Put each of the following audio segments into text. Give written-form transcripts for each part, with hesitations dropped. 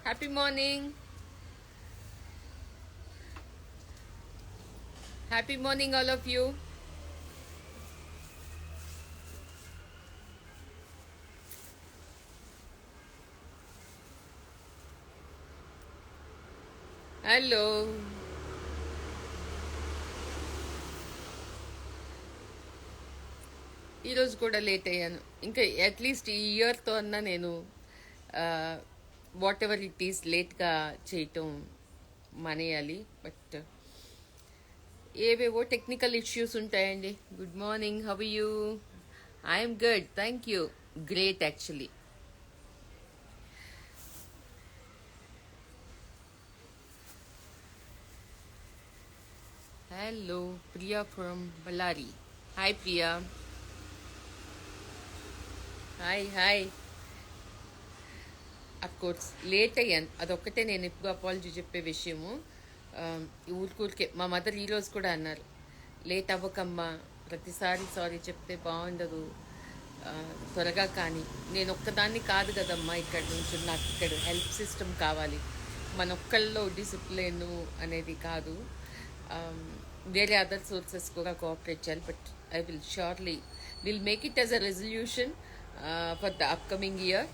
Happy morning. Happy morning, all of you. Hello. ఈరోజు కూడా late అయ్యాను. ఇంకా అట్లీస్ట్ ఈ ఇయర్తో అన్నా నేను వాట్ ఎవర్ ఇట్ ఈస్ లేట్గా చేయటం మానేయాలి. బట్ ఏవేవో టెక్నికల్ ఇష్యూస్ ఉంటాయండి. Good morning, how you? I'm good, thank you. Great actually. Hello, Priya from Ballari. Hi Priya. Hi hi. Of course late అయ్యాను, అదొక్కటే నేను ఇప్పుడు అపాలజీ చెప్పే విషయము. ఊరికే మా మదర్ ఈరోజు కూడా అన్నారు, లేట్ అవ్వకమ్మా, ప్రతిసారి సారీ చెప్తే బాగుండదు, త్వరగా కానీ. నేను ఒక్కదాన్ని కాదు కదమ్మా ఇక్కడ నుంచి, నాకు ఇక్కడ హెల్ప్ సిస్టమ్ కావాలి. మన ఒక్కళ్ళలో డిసిప్లిన్ అనేది కాదు, వేరే అదర్ సోర్సెస్ కూడా కోఆపరేట్ చేయాలి. But I will make it as a resolution for the upcoming year.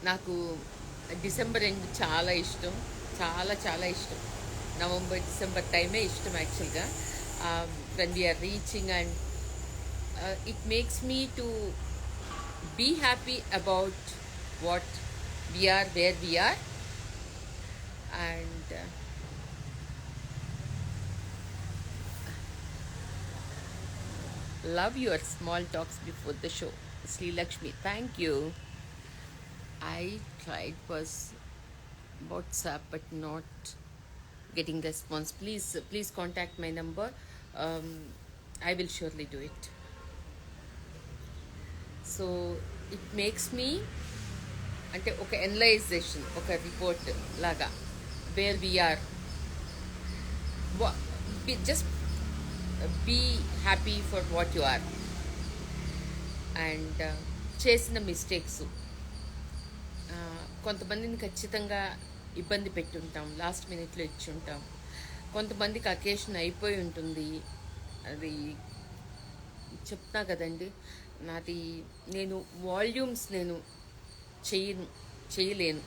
నాకు డిసెంబర్ ఎండ్ చాలా ఇష్టం, చాలా చాలా ఇష్టం. నవంబర్ డిసెంబర్ టైమే ఇష్టం యాక్చువల్గా. When we're reaching and it makes me to be happy about what we're, where we're. And love your small talks before the show. Sri Lakshmi, thank you. I tried was WhatsApp but not getting response. Please contact my number. I will surely do it. So it makes me అంటే ఒక analysation, ఒక report లాగా where we're. Just be happy for what you are. And చేసిన mistakes కొంతమందిని ఖచ్చితంగా ఇబ్బంది పెట్టుంటాం, last మినిట్లో ఇచ్చుంటాం. కొంతమందికి అకేషన్ అయిపోయి ఉంటుంది. అది చెప్తా కదండి, నేను వాల్యూమ్స్ చేయలేను.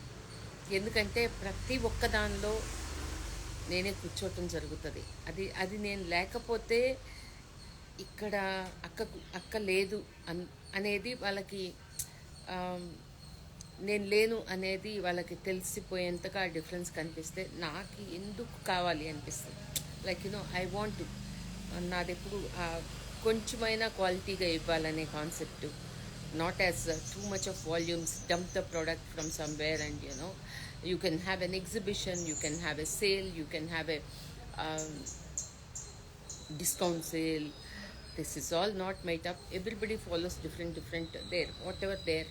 ఎందుకంటే ప్రతి ఒక్క దానిలో నేనే కూర్చోవటం జరుగుతుంది. అది నేను లేకపోతే ఇక్కడ అక్క లేదు అనేది వాళ్ళకి, నేను లేను అనేది వాళ్ళకి తెలిసిపోయేంతగా డిఫరెన్స్ కనిపిస్తే నాకు ఎందుకు కావాలి అనిపిస్తుంది. లైక్ ఐ వాంట్ నాది ఎప్పుడు కొంచెమైనా క్వాలిటీగా ఇవ్వాలనే concept. Not as too much of volumes, dump the product from somewhere and you can have an exhibition, you can have a sale, you can have a discount sale. This is all not made up. Everybody follows different there, whatever their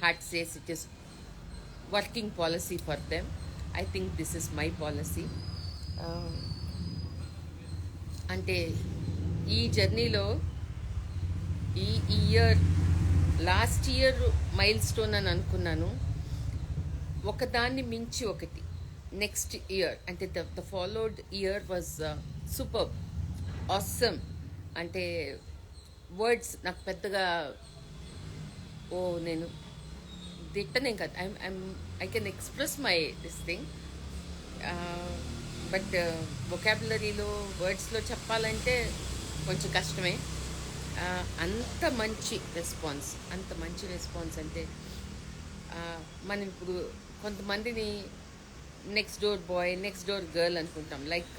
heart says it is working policy for them. I think this is my policy. అంటే ఈ జర్నీలో ఈ year, last year milestone అని అనుకున్నాను, ఒకదాన్ని మించి ఒకటి. Next year అంటే the followed year was super, awesome. అంటే వర్డ్స్ నాకు పెద్దగా నేను దిట్టనేం కాదు. I can express my this thing, but వొకాబులరీలో, వర్డ్స్లో చెప్పాలంటే కొంచెం కష్టమే. అంత మంచి రెస్పాన్స్ అంటే మనం ఇప్పుడు కొంతమందిని next door boy, next door girl అనుకుంటాం. Like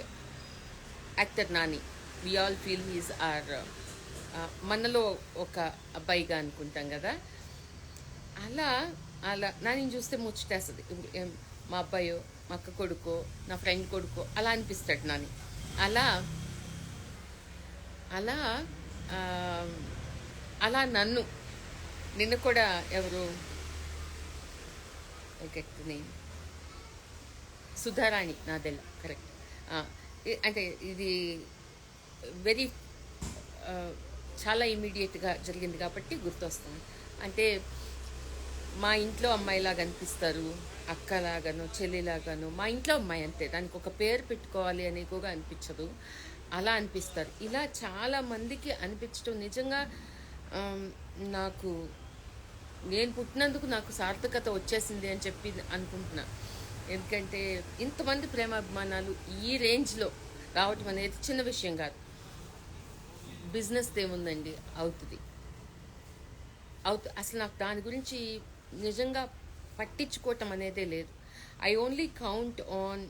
actor Nani, we all feel he's are మనలో ఒక అబ్బాయిగా అనుకుంటాం కదా. అలా నాని చూస్తే ముచ్చటేస్తుంది. మా అబ్బాయో, మా అక్క కొడుకో, నా ఫ్రెండ్ కొడుకో అలా అనిపిస్తాడు నాని. అలా నన్ను నిన్న కూడా ఎవరు నేమ్ సుధారాణి, నాదెల్ల కరెక్ట్. అంటే ఇది వెరీ చాలా ఇమీడియట్గా జరిగింది కాబట్టి గుర్తొస్తాను. అంటే మా ఇంట్లో అమ్మాయిలాగా అనిపిస్తారు, అక్కలాగాను చెల్లిలాగాను. మా ఇంట్లో అమ్మాయి అంతే, దానికి ఒక పేరు పెట్టుకోవాలి అని కూడా అనిపించదు, అలా అనిపిస్తారు. ఇలా చాలా మందికి అనిపించడం నిజంగా ఆమ్, నాకు నేను పుట్టినందుకు నాకు సార్థకత వచ్చేసింది అని చెప్పి అనుకుంటున్నా. ఎందుకంటే ఇంతమంది ప్రేమాభిమానాలు ఈ రేంజ్లో రావటం అనేది చిన్న విషయం కాదు. బిజినెస్ ఏముందండి, అసలు నాకు దాని గురించి నిజంగా పట్టించుకోవటం అనేదే లేదు. I only count on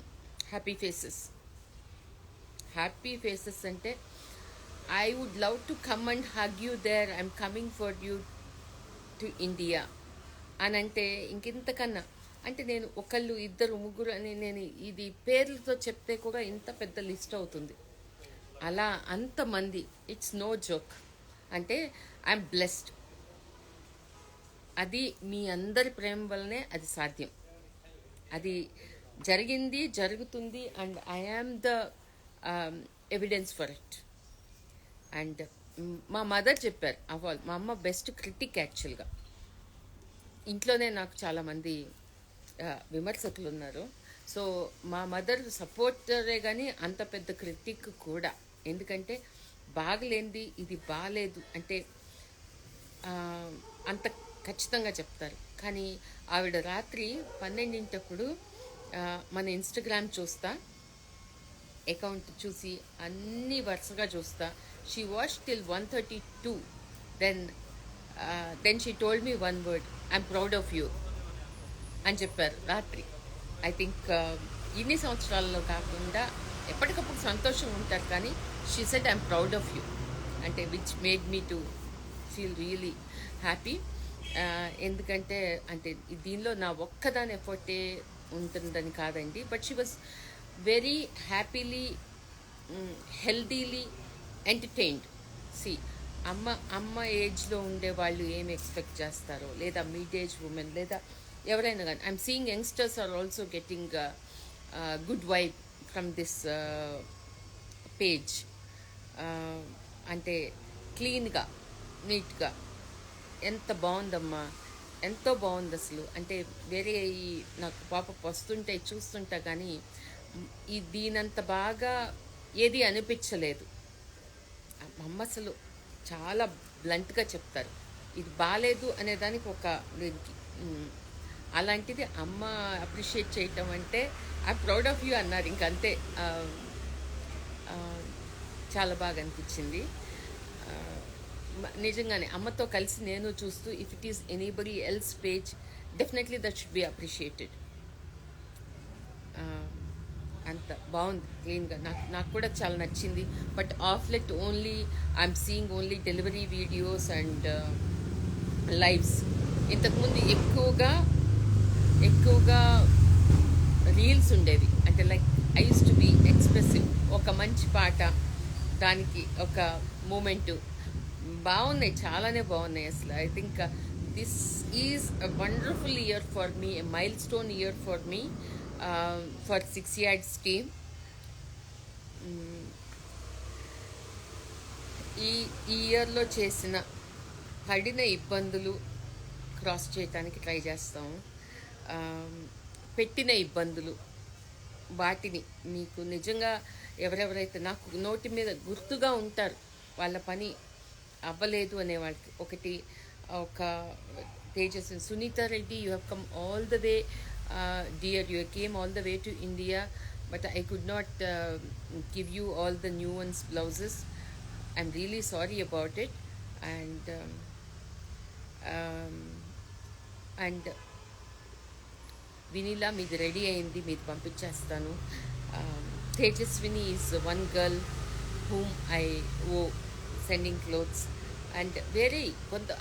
happy faces. Happy faces అంటే I would love to come and hug you there, I'm coming for you to India అని అంటే ఇంకెంతకన్నా. అంటే నేను ఒకళ్ళు ఇద్దరు ముగ్గురు అని నేను ఇది పేర్లతో చెప్తే కూడా ఇంత పెద్ద లిస్ట్ అవుతుంది. అలా అంతమంది, ఇట్స్ నో జోక్. అంటే ఐఎమ్ బ్లెస్డ్. అది మీ అందరి ప్రేమ వల్లనే అది సాధ్యం. అది జరిగింది, జరుగుతుంది, and I am the evidence for it. And మా మదర్ చెప్పారు, మా అమ్మ బెస్ట్ క్రిటిక్ యాక్చువల్గా. ఇంట్లోనే నాకు చాలామంది విమర్శకులు ఉన్నారు. సో మా మదర్ సపోర్టరే కానీ అంత పెద్ద క్రిటిక్ కూడా. ఎందుకంటే బాగలేంది, ఇది బాగాలేదు అంటే అంత ఖచ్చితంగా చెప్తారు. కానీ ఆవిడ రాత్రి 12 మన ఇన్స్టాగ్రామ్ చూస్తా, అకౌంట్ చూసి అన్నీ వరుసగా చూస్తా. She watch till 1:32. Then she told me one word, I'm proud of you అని చెప్పారు రాత్రి. ఐ థింక్ ఇన్ని సంవత్సరాల్లో కాకుండా ఎప్పటికప్పుడు సంతోషంగా ఉంటారు, కానీ she said I'm proud of you అంటే, which made me to feel really happy. ఎందుకంటే అంటే దీనిలో నా ఒక్కదాని ఎఫర్టే ఉంటుందని కాదండి, but she was very happily, healthily entertained. See అమ్మ ఏజ్లో ఉండే వాళ్ళు ఏమి ఎక్స్పెక్ట్ చేస్తారో, లేదా మిడ్ ఏజ్ ఉమెన్, లేదా ఎవరైనా కానీ. I'm seeing youngsters are also getting good vibe from this page. అంటే క్లీన్గా, నీట్గా, ఎంత బాగుందమ్మా, ఎంతో బాగుంది అసలు. అంటే వేరే నాకు పాప వస్తుంటే చూస్తుంటా కానీ దీనంత బాగా ఏది అనిపించలేదు. అమ్మ అసలు చాలా బ్లంట్గా చెప్తారు, ఇది బాగాలేదు అనేదానికి ఒక అలాంటిది అమ్మ అప్రిషియేట్ చేయటం అంటే ఐ ప్రౌడ్ ఆఫ్ యూ అన్నారు. ఇంకంతే. చాలా బాగా అనిపించింది నిజంగానే. అమ్మతో కలిసి నేను చూస్తూ, if it is anybody else page, definitely that should be appreciated. అంత బాగుంది క్లీన్గా. నాకు కూడా చాలా నచ్చింది. But of late only I'm seeing only delivery videos and lives. ఇంతకుముందు ఎక్కువగా రీల్స్ ఉండేవి. అంటే like I use to be expressive. ఒక మంచి పాట, దానికి ఒక మూమెంటు బాగున్నాయి, చాలానే బాగున్నాయి అసలు. I think this is a wonderful year for me, a mile stone year for me, for 6 Yads team. ఈ ఇయర్లో పడిన ఇబ్బందులు క్రాస్ చేయడానికి ట్రై చేస్తాము. పెట్టిన ఇబ్బందులు, వాటిని మీకు నిజంగా ఎవరెవరైతే నాకు నోటి మీద గుర్తుగా ఉంటారు, వాళ్ళ పని అవ్వలేదు అనే వాళ్ళకి ఒక Tejaswi, Sunitha Reddy, you have come all the way, dear, you came all the way to India, but I could not give you all the new ones blouses. I'm really sorry about it. And Vinila, మీది ready అయింది, మీది పంపించేస్తాను. Tejaswini is one girl whom I owe sending clothes. And వేరే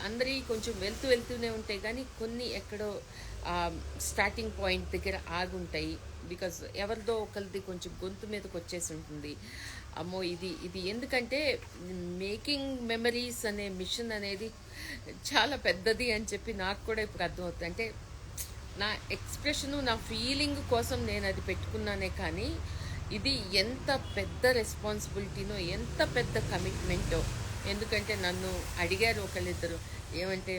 అందరి కొంచెం వెళ్తూనే ఉంటాయి, కానీ కొన్ని ఎక్కడో స్టార్టింగ్ పాయింట్ దగ్గర ఆగుంటాయి. బికాజ్ ఎవరిదో ఒకరిది కొంచెం గొంతు మీదకి వచ్చేసి ఉంటుంది. అమ్మో ఇది ఎందుకంటే మేకింగ్ మెమరీస్ అనే మిషన్ అనేది చాలా పెద్దది అని చెప్పి నాకు కూడా ఇప్పుడు అర్థమవుతుంది. అంటే నా ఎక్స్ప్రెషను, నా ఫీలింగ్ కోసం నేను అది పెట్టుకున్నానే, కానీ ఇది ఎంత పెద్ద రెస్పాన్సిబిలిటీనో, ఎంత పెద్ద కమిట్మెంటో. ఎందుకంటే నన్ను అడిగారు ఒకళ్ళిద్దరు, ఏమంటే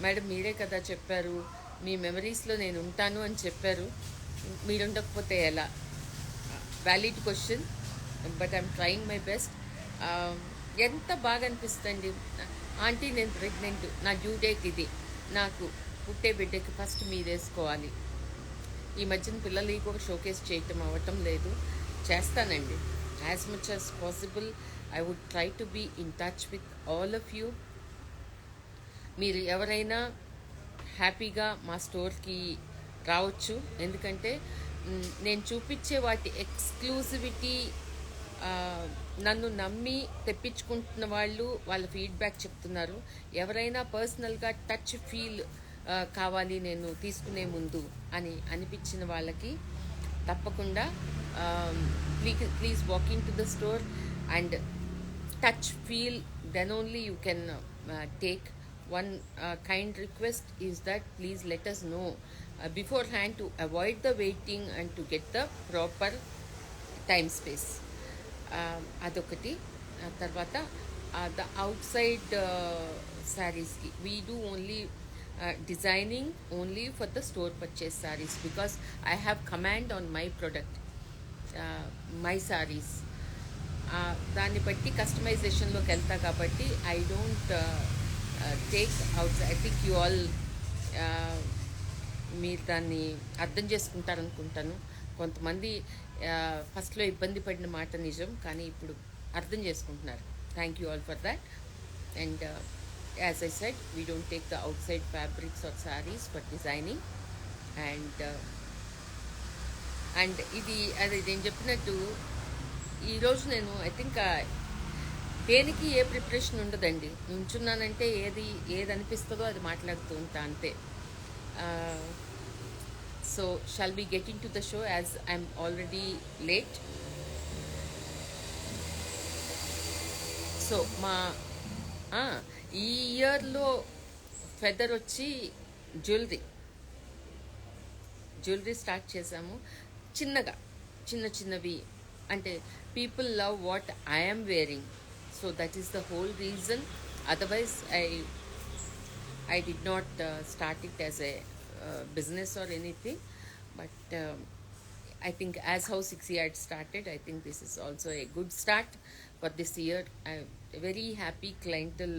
మేడం మీరే కదా చెప్పారు, మీ మెమరీస్లో నేను ఉంటాను అని చెప్పారు, మీరు ఉండకపోతే ఎలా? Valid question, but I'm trying my best. ఎంత బాగా అనిపిస్తుంది, ఆంటీ నేను ప్రెగ్నెంట్, నా డ్యూ డేట్ ఇది, నాకు పుట్టే బిడ్డకి ఫస్ట్ మీరు వేసుకోవాలి. ఈ మధ్యన పిల్లలకి కూడా షోకేస్ చేయటం అవ్వటం లేదు, చేస్తానండి. As much as possible I would try to be in touch with all of you. మీరు ఎవరైనా హ్యాపీగా మా స్టోర్కి రావచ్చు, ఎందుకంటే నేను చూపించే వాటి ఎక్స్క్లూజివిటీ, నన్ను నమ్మి తెప్పించుకుంటున్న వాళ్ళు వాళ్ళ ఫీడ్బ్యాక్ చెప్తున్నారు. ఎవరైనా పర్సనల్గా టచ్ ఫీల్ కావాలి నేను తీసుకునే ముందు అని అనిపించిన వాళ్ళకి తప్పకుండా please walking to the store and touch feel, then only you can take. One kind request is that please let us know beforehand to avoid the waiting and to get the proper time space. అదొకటి. తర్వాత the out side శారీస్కి we do only designing only for the store purchase sarees because I have command on my product, my sarees. దాన్ని బట్టి కస్టమైజేషన్లోకి వెళ్తా కాబట్టి I don't take out. I think you all మీరు దాన్ని అర్థం చేసుకుంటారనుకుంటాను. కొంతమంది ఫస్ట్లో ఇబ్బంది పడిన మాట నిజం, కానీ ఇప్పుడు అర్థం చేసుకుంటున్నారు. Thank you all for that. And as I said, we don't take the outside fabrics or saris for designing. And ఇది అది నేను చెప్పినట్టు ఈరోజు నేను ఐ థింక్ దేనికి ఏ ప్రిపరేషన్ ఉండదండి. నుంచున్నానంటే ఏది అనిపిస్తుందో అది మాట్లాడుతూ ఉంటా అంతే. So shall be getting to the show as I'm already late. So ఈ ఇయర్లో ఫెదర్ వచ్చి జ్యువెలరీ స్టార్ట్ చేసాము చిన్నగా, చిన్నవి. అంటే people love what I am wearing, so that is the whole reason. Otherwise I did not start it as a business or anything, but I think as how 6 years started, I think this is also a good start for this year. I'm very happy clientele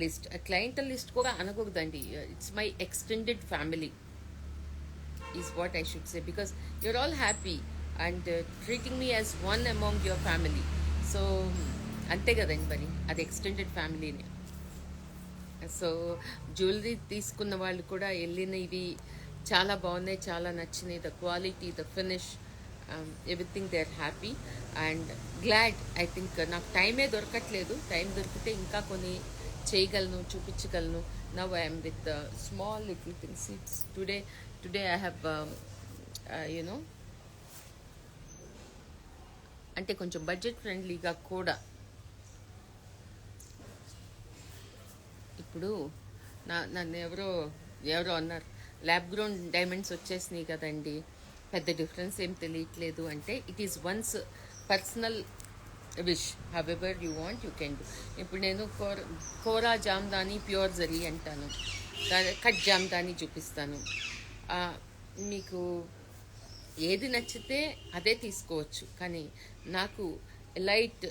list. A clientele list kuda anagogdandi, it's my extended family is what I should say, because you're all happy and treating me as one among your family. So ante kadandi మరి అది extended ఫ్యామిలీనే. So jewellery తీసుకున్న వాళ్ళు కూడా వెళ్ళినవి చాలా బాగున్నాయి, చాలా నచ్చినాయి. The quality, the finish, everything they are happy and glad. I think నాకు టైమే దొరకట్లేదు, టైం దొరికితే ఇంకా కొన్ని చేయగలను, చూపించగలను. Now I'm with small little things. It's today I have you know, అంటే కొంచెం బడ్జెట్ ఫ్రెండ్లీగా కూడా. ఇప్పుడు నన్ను ఎవరో అన్నారు, ల్యాబ్ గ్రౌండ్ డైమండ్స్ వచ్చేసినాయి కదండి, పెద్ద డిఫరెన్స్ ఏం తెలియట్లేదు అంటే, it is once personal wish. However you want you can do. ఇప్పుడు నేను కోరా జామ్దాని ప్యూర్ జరీ అంటాను, కట్ జామ్దాని చూపిస్తాను. మీకు ఏది నచ్చితే అదే తీసుకోవచ్చు. కానీ నాకు light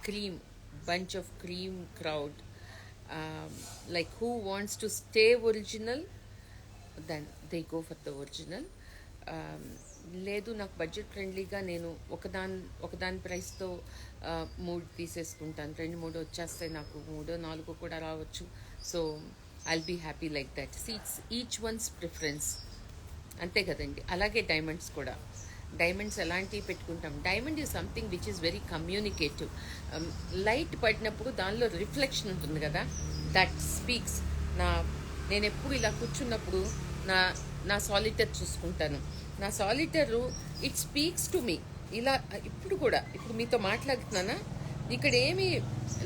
cream bunch of cream crowd, like who wants to stay original, then they go for the original. లేదు నాకు బడ్జెట్ ఫ్రెండ్లీగా నేను ఒకదాని ప్రైస్తో 3 తీసేసుకుంటాను, 2-3 వచ్చేస్తాయి, నాకు 3-4 కూడా రావచ్చు. So I'll be happy like that. It's each one's preference, అంతే కదండి. అలాగే డైమండ్స్ కూడా, డైమండ్స్ ఎలాంటివి పెట్టుకుంటాం. Diamond is something which is very communicative. Light పడినప్పుడు దానిలో రిఫ్లెక్షన్ ఉంటుంది కదా, దట్ స్పీక్స్. నేను ఎప్పుడు ఇలా కూర్చున్నప్పుడు నా సాలిటర్ చూసుకుంటాను. నా solitaire it speaks to me. ఇలా ఇప్పుడు మీతో మాట్లాడుతున్నానా, ఇక్కడ ఏమీ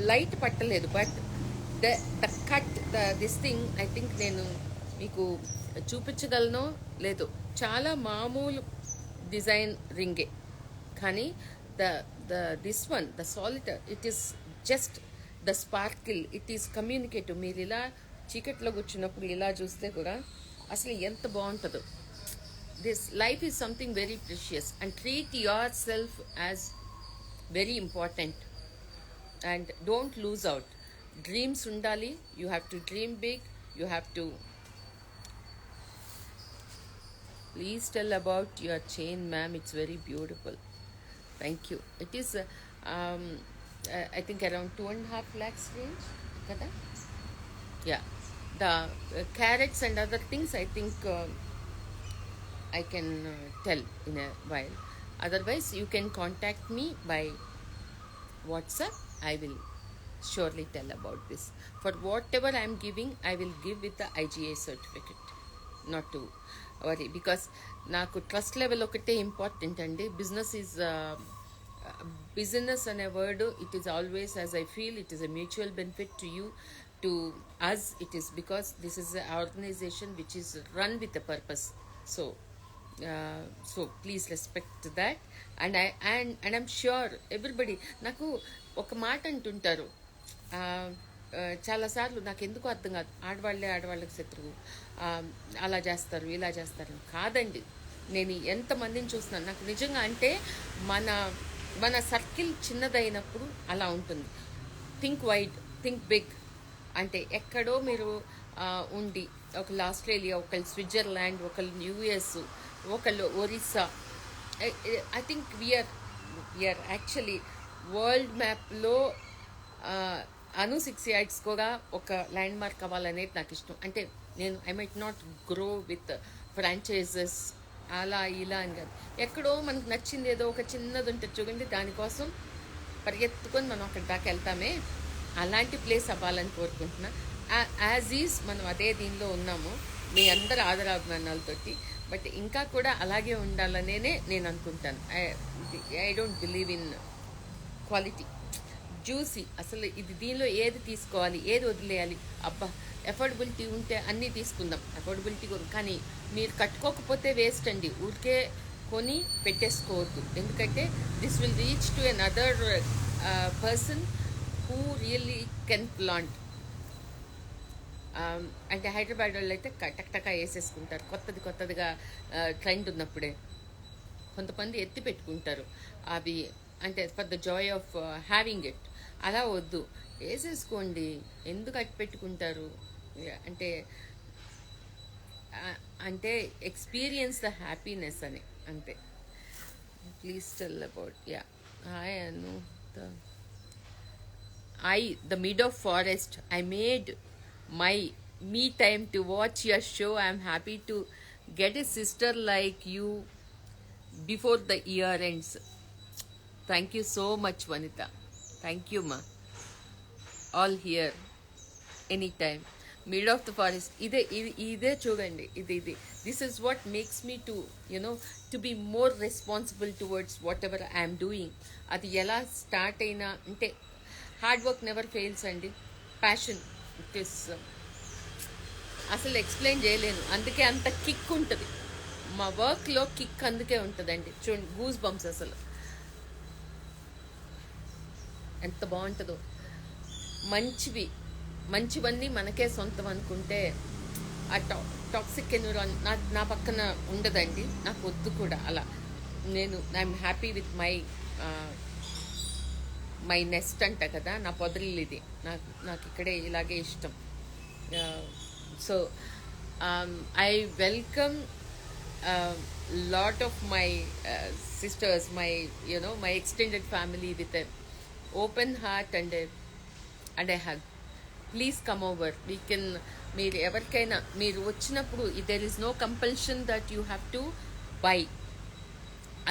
లైట్ పట్టలేదు, but the cut, this thing I think నేను మీకు చూపించగలను లేదు. చాలా మామూలు డిజైన్ రింగే, కానీ this one, the solitaire, it is just the sparkle it is communicative. మీరు ఇలా చీకట్లో కూర్చున్నప్పుడు ఇలా చూస్తే కూడా అసలు ఎంత బాగుంటుందో. This life is something very precious and treat yourself as very important and don't lose out. Dreams ఉండాలి. You have to dream big. You have to please tell about your chain ma'am. It's very beautiful. Thank you. It is, I think, around 2.5 lakhs range. Kada? Yeah. The carrots and other things, I think I can tell in a while. Otherwise, you can contact me by WhatsApp. I will surely tell about this. For whatever I am giving, I will give with the IGA certificate. Not to worry, because నాకు trust level ఒకటే important అండి. Business అనే word it is always, as I feel, it is a mutual benefit to you, to us. It is because this is a organisation which is run with a purpose. So please respect that. And I'm sure everybody నాకు ఒక మాట అంటుంటారు చాలాసార్లు, నాకు ఎందుకు అర్థం కాదు, ఆడవాళ్ళకి శత్రువు, అలా చేస్తారు ఇలా చేస్తారు. కాదండి, నేను ఎంతమందిని చూస్తున్నాను. నాకు నిజంగా అంటే మన సర్కిల్ చిన్నదైనప్పుడు అలా ఉంటుంది. Think wide, think big. అంటే ఎక్కడో మీరు ఉండి, ఒకళ్ళు ఆస్ట్రేలియా, ఒకళ్ళు స్విట్జర్లాండ్, ఒకళ్ళు యుఎస్, ఒకళ్ళు Orissa. I think we're actually world మ్యాప్లో అను 6 యాడ్స్ కూడా ఒక ల్యాండ్ మార్క్ అవ్వాలనేది నాకు ఇష్టం. అంటే నేను I might not grow with franchises అలా ఇలా అని కాదు. ఎక్కడో మనకు నచ్చింది ఏదో ఒక చిన్నది ఉంటుంది చూడండి, దానికోసం పరిగెత్తుకొని మనం అక్కడి దాకా వెళ్తామే, అలాంటి ప్లేస్ అవ్వాలని కోరుకుంటున్నా. యాజ్ ఈజ్ మనం అదే దీనిలో ఉన్నాము, మీ అందరు ఆదరాభిమానాలతోటి. బట్ ఇంకా కూడా అలాగే ఉండాలనే నేను అనుకుంటాను. I don't believe in quality, juicy. అసలు ఇది దీనిలో ఏది తీసుకోవాలి, ఏది వదిలేయాలి, అబ్బా ఎఫోర్డబిలిటీ ఉంటే అన్నీ తీసుకుందాం. ఎఫోర్డబిలిటీ కానీ మీరు కట్టుకోకపోతే వేస్ట్ అండి, ఊరికే కొని పెట్టేసుకోవద్దు. ఎందుకంటే this will reach to another person who really can flaunt. అంటే హైదరాబాద్ వాళ్ళు అయితే టక్టకా వేసేసుకుంటారు, కొత్తదిగా ట్రెండ్ ఉన్నప్పుడే. కొంతమంది ఎత్తి పెట్టుకుంటారు అవి, అంటే for the Joy of having it. అలా వద్దు, వేసేసుకోండి. ఎందుకు అట్టి పెట్టుకుంటారు అంటే అంటే ఎక్స్పీరియన్స్ ద హ్యాపీనెస్ అని, అంతే. Please tell about hi Anu. The mid of forest, I made me time to watch your show. I'm happy to get a sister like you before the year ends. Thank you so much, Vanita. Thank you, ma. All here, anytime. Mid of the forest. Ide chugandi. This is what makes me to be more responsible towards whatever I am doing. Adi ela start aina ante hard work never fails andi. Passion, it is అసలు explain చేయలేను. అందుకే అంత kick ఉంటుంది మా వర్క్లో. Kick అందుకే ఉంటుందండి. చూడండి, గూస్ బంప్స్. అసలు ఎంత బాగుంటుందో. మంచివన్నీ మనకే సొంతం అనుకుంటే ఆ టాక్సిక్ ఎన్విరాన్ నా పక్కన ఉండదండి. నాకు వద్దు కూడా అలా. I'm happy with my nest అంట కదా, నా పొదరిల్లు ఇది. నాకు ఇక్కడే ఇలాగే ఇష్టం. So I welcome lot of my sisters, my extended family with an open heart and a hug. Please come over. We can, మీరు ఎవరికైనా మీరు వచ్చినప్పుడు there is no compulsion that you have to buy.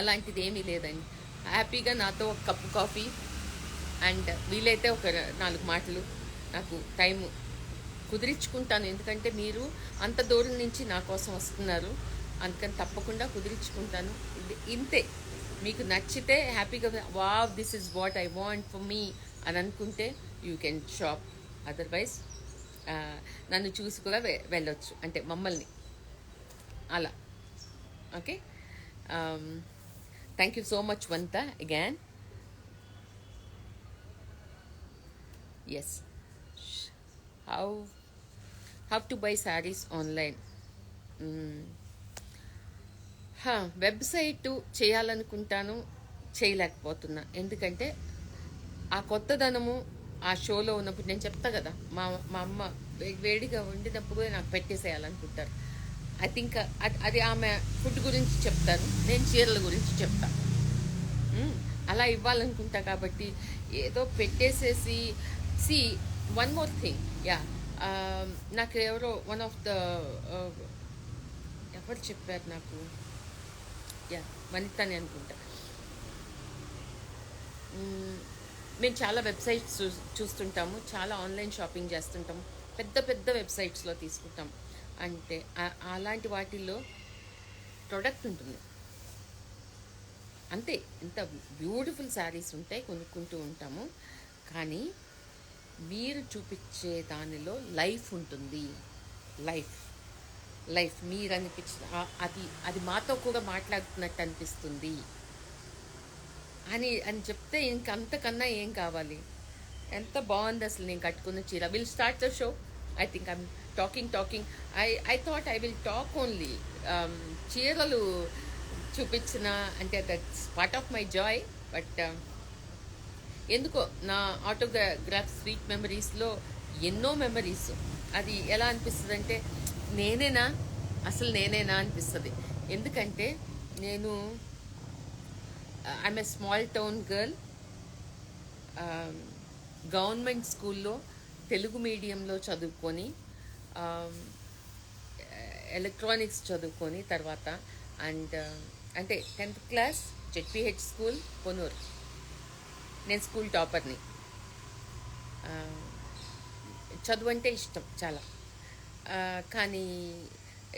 అలాంటిది ఏమీ లేదండి. హ్యాపీగా నాతో ఒక కప్పు కాఫీ అండ్ వీలైతే ఒక 4 మాటలు నాకు టైము కుదిరించుకుంటాను. ఎందుకంటే మీరు అంత దూరం నుంచి నా కోసం వస్తున్నారు, అందుకని తప్పకుండా కుదిరించుకుంటాను. ఇంతే. మీకు నచ్చితే హ్యాపీగా wow this is what I want for me అని అనుకుంటే యూ కెన్ షాప్. అదర్వైజ్ నన్ను చూసి కూడా వెళ్ళొచ్చు, అంటే మమ్మల్ని అలా. Okay, thank you so much once again. Yes. How how to buy saris online. Website చేయాలనుకుంటాను, చేయలేకపోతున్నా. ఎందుకంటే ఆ కొత్తదనము ఆ షోలో ఉన్నప్పుడు నేను చెప్తా కదా, మా మా అమ్మ వేడిగా వండినప్పుడు నాకు పెట్టేసేయాలనుకుంటారు. ఐ థింక్ అది ఆమె ఫుడ్ గురించి చెప్తారు, నేను చీరల గురించి చెప్తా. అలా ఇవ్వాలనుకుంటా కాబట్టి ఏదో పెట్టేసేసి. See one more thing, yeah, నాకు ఎవరో వన్ ఆఫ్ ద ఎవరు చెప్పారు నాకు, యా, వనితని అనుకుంటా. మేము చాలా వెబ్సైట్స్ చూస్తుంటాము, చాలా ఆన్లైన్ షాపింగ్ చేస్తుంటాము, పెద్ద పెద్ద వెబ్సైట్స్లో తీసుకుంటాం. అంటే అలాంటి వాటిల్లో ప్రొడక్ట్ ఉంటుంది అంతే. ఎంత బ్యూటిఫుల్ శారీస్ ఉంటాయి, కొనుక్కుంటూ ఉంటాము. కానీ మీరు చూపించే దానిలో లైఫ్ ఉంటుంది. లైఫ్ లైఫ్ మీరు అనిపించిన అది అది మాతో కూడా మాట్లాడుతున్నట్టు అనిపిస్తుంది అని చెప్తే ఇంకంతకన్నా ఏం కావాలి. ఎంత బాగుంది అసలు నేను కట్టుకున్న చీర. Will start the show. I think I'm talking. I thought I will talk only. చీరలు చూపించిన అంటే that's part of my Joy. But ఎందుకో నా ఆటోగ్రాఫ్ స్వీట్ మెమరీస్లో ఎన్నో మెమరీస్. అది ఎలా అనిపిస్తుంది అంటే నేనేనా అనిపిస్తుంది. ఎందుకంటే నేను I'm a small town girl. Government స్కూల్లో తెలుగు మీడియంలో చదువుకొని, ఎలక్ట్రానిక్స్ చదువుకొని తర్వాత అంటే 10th class ZPH school Ponnuru. నేను స్కూల్ టాపర్ని. చదువు అంటే ఇష్టం చాలా. కానీ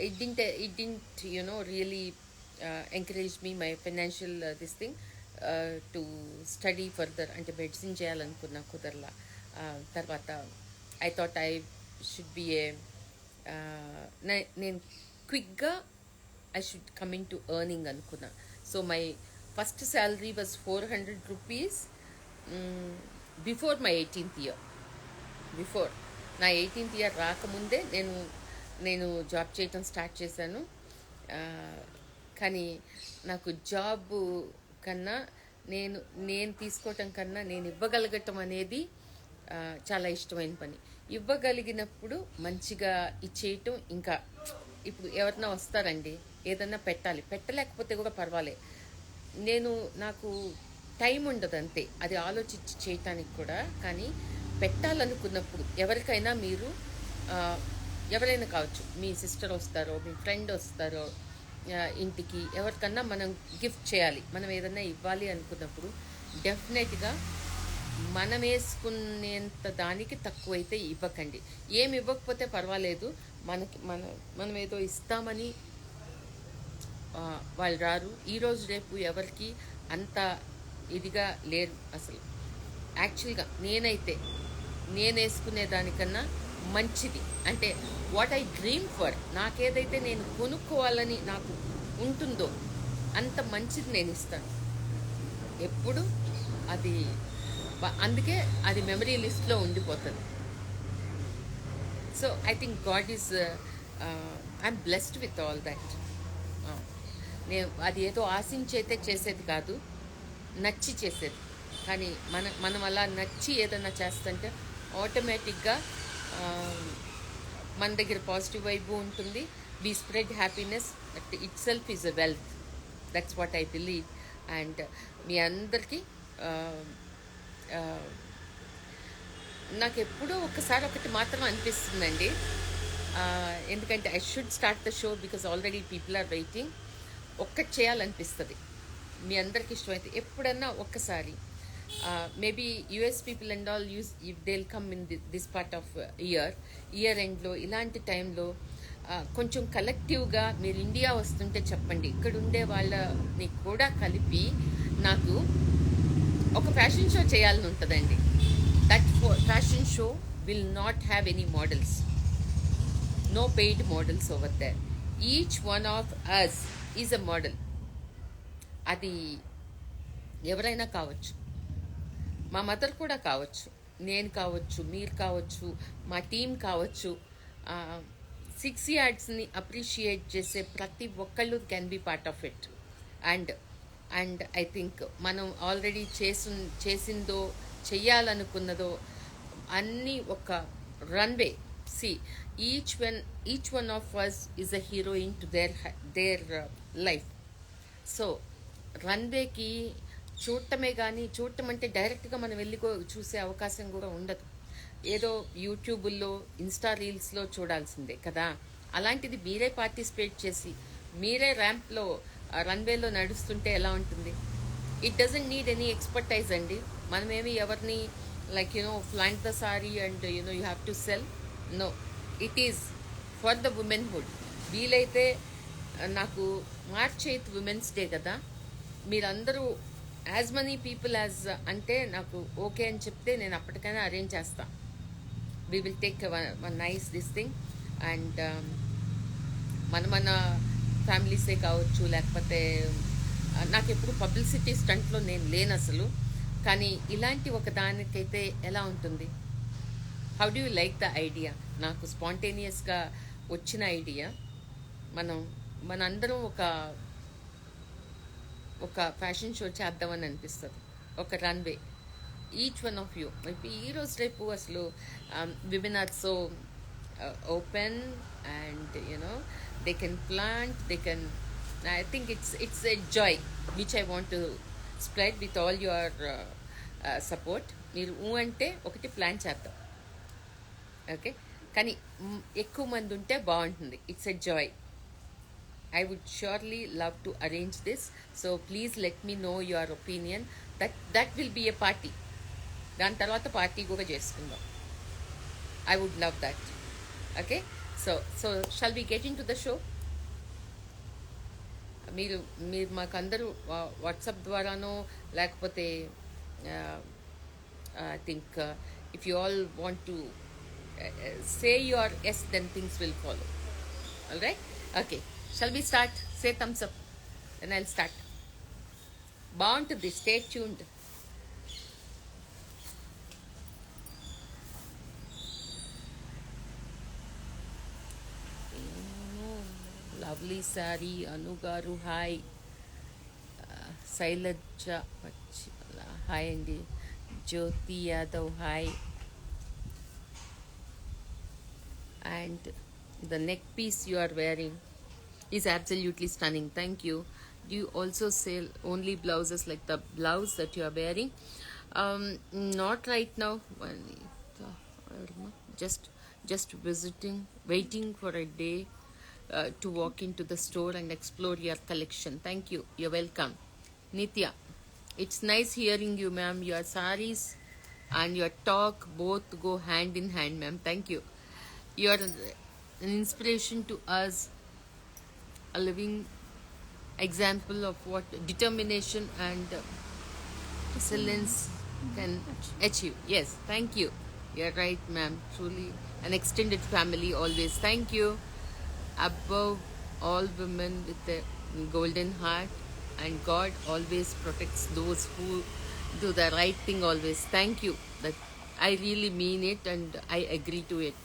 it didn't really encourage me my financial this thing to study further. అంటే మెడిసిన్ చేయాలనుకున్నా, కుదరలా. తర్వాత I thought I should be నేను క్విక్గా I should come in to earning అనుకున్నా. So my first salary was 400 rupees before my 18th year. Before నా 18th year రాకముందే నేను జాబ్ చేయటం స్టార్ట్ చేశాను. కానీ నాకు జాబ్ కన్నా నేను తీసుకోవటం కన్నా నేను ఇవ్వగలగటం అనేది చాలా ఇష్టమైన పని. ఇవ్వగలిగినప్పుడు మంచిగా ఇచ్చేయటం. ఇంకా ఇప్పుడు ఎవరన్నా వస్తారండి, ఏదన్నా పెట్టలేకపోతే కూడా పర్వాలేదు. నాకు టైం ఉండదు అంతే, అది ఆలోచించి చేయటానికి కూడా. కానీ పెట్టాలనుకున్నప్పుడు ఎవరికైనా మీరు ఎవరైనా కావచ్చు, మీ సిస్టర్ వస్తారో, మీ ఫ్రెండ్ వస్తారో ఇంటికి, ఎవరికన్నా మనం గిఫ్ట్ చేయాలి, మనం ఏదన్నా ఇవ్వాలి అనుకున్నప్పుడు డెఫినెట్గా మనం వేసుకునేంత దానికి తక్కువైతే ఇవ్వకండి. ఏమి ఇవ్వకపోతే పర్వాలేదు, మనం ఏదో ఇస్తామని వాళ్ళు రారు. ఈరోజు రేపు ఎవరికి అంత ఇదిగా లేరు అసలు. యాక్చువల్గా నేను వేసుకునే దానికన్నా మంచిది అంటే వాట్ ఐ డ్రీమ్ ఫర్, నాకేదైతే నేను కొనుక్కోవాలని నాకు ఉంటుందో అంత మంచిది నేను ఇస్తాను ఎప్పుడు. అది అందుకే అది మెమరీ లిస్ట్లో ఉండిపోతుంది. So I think God is I'm blessed with all that. నేను అది ఏదో ఆశించి అయితే చేసేది కాదు, నచ్చి చేసేది. కానీ మనం అలా నచ్చి ఏదైనా చేస్తుంటే ఆటోమేటిక్గా మన దగ్గర పాజిటివ్ వైబు ఉంటుంది. We spread happiness, itself is a wealth. That's what I believe. And మీ అందరికీ నాకు ఎప్పుడూ ఒకటి మాత్రం అనిపిస్తుందండి. ఎందుకంటే I should start the show because already people are waiting. ఒక్కటి చేయాలనిపిస్తుంది. మీ అందరికి ఇష్టమైతే ఎప్పుడన్నా ఒక్కసారి maybe US people and all if they will come in this part of year ఎండ్లో ఇలాంటి టైంలో కొంచెం కలెక్టివ్గా మీరు ఇండియా వస్తుంటే చెప్పండి. ఇక్కడ ఉండే వాళ్ళని కూడా కలిపి నాకు ఒక ఫ్యాషన్ షో చేయాలని ఉంటుందండి. That fashion show will not have any models, no paid models over there. Each one of us is a model. అది ఎవరైనా కావచ్చు, మా మదర్ కూడా కావచ్చు, నేను కావచ్చు, మీరు కావచ్చు, మా టీం కావచ్చు, 6 యార్డ్స్ని అప్రిషియేట్ చేసే ప్రతి ఒక్కళ్ళు can be part of it. And and I think మనం ఆల్రెడీ చేసిందో చెయ్యాలనుకున్నదో అన్నీ ఒక runway. See each one of us is a heroine to their life. So రన్వేకి చూడటమే కానీ, చూడటం అంటే డైరెక్ట్గా మనం వెళ్ళి చూసే అవకాశం కూడా ఉండదు. ఏదో యూట్యూబుల్లో, ఇన్స్టా రీల్స్లో చూడాల్సిందే కదా. అలాంటిది మీరే పార్టిసిపేట్ చేసి మీరే ర్యాంప్లో, రన్వేలో నడుస్తుంటే ఎలా ఉంటుంది? It doesn't need any expertise అండి. మనమేమి ఎవరిని like flaunt the sari and you have to sell. No, it is for the womanhood. వీలైతే నాకు మార్చ్ 8 ఉమెన్స్ డే కదా, మీరందరూ యాజ్ మనీ పీపుల్ యాజ్ అంటే నాకు ఓకే అని చెప్తే నేను అప్పటికైనా అరేంజ్ చేస్తాను. We will take one nice this thing. And మన ఫ్యామిలీసే కావచ్చు, లేకపోతే నాకు ఎప్పుడు పబ్లిసిటీ స్టంట్లో నేను లేను అసలు. కానీ ఇలాంటి ఒక దానికైతే ఎలా ఉంటుంది? How do you like the idea? నాకు స్పాంటేనియస్గా వచ్చిన ఐడియా. మనందరం ఒక ఫ్యాషన్ షో చేద్దామని అనిపిస్తుంది, ఒక runway. Each one of you ఈరోజు రేపు అసలు women are so open and they can flaunt, they can. I think it's a joy which I want to spread with all your support. మీరు అంటే ఒకటి plan చేద్దాం, ఓకే? కానీ ఎక్కువ మంది ఉంటే బాగుంటుంది. It's a Joy. I would surely love to arrange this. So please let me know your opinion. That will be a party. దాని తర్వాత పార్టీ కూడా చేసుకుందాం. I would love that. Okay? So shall we get into the show? మీరు మాకు అందరూ WhatsApp ద్వారానో లేకపోతే I think if you all want to say your yes, then things will follow. All right? Okay. Shall we start? Say thumbs up and I'll start. బాగుంటుంది, stay tuned. Lovely sari Anu garu hi. Shailaja hi అండి. Jyoti Yadav hi. And the neck piece you are wearing is absolutely stunning. Thank you. Do you also sell only blouses like the blouse that you are wearing? Not right now. Just visiting, waiting for a day to walk into the store and explore your collection. Thank you. You're welcome. Nitya, it's nice hearing you, ma'am. Your sarees and your talk both go hand in hand, ma'am. Thank you. You're an inspiration to us, a living example of what determination and excellence can achieve. Yes, thank you. You're right, ma'am. Truly an extended family always. Thank you. Above all, women with a golden heart, and God always protects those who do the right thing always. Thank you. That I really mean it and I agree to it.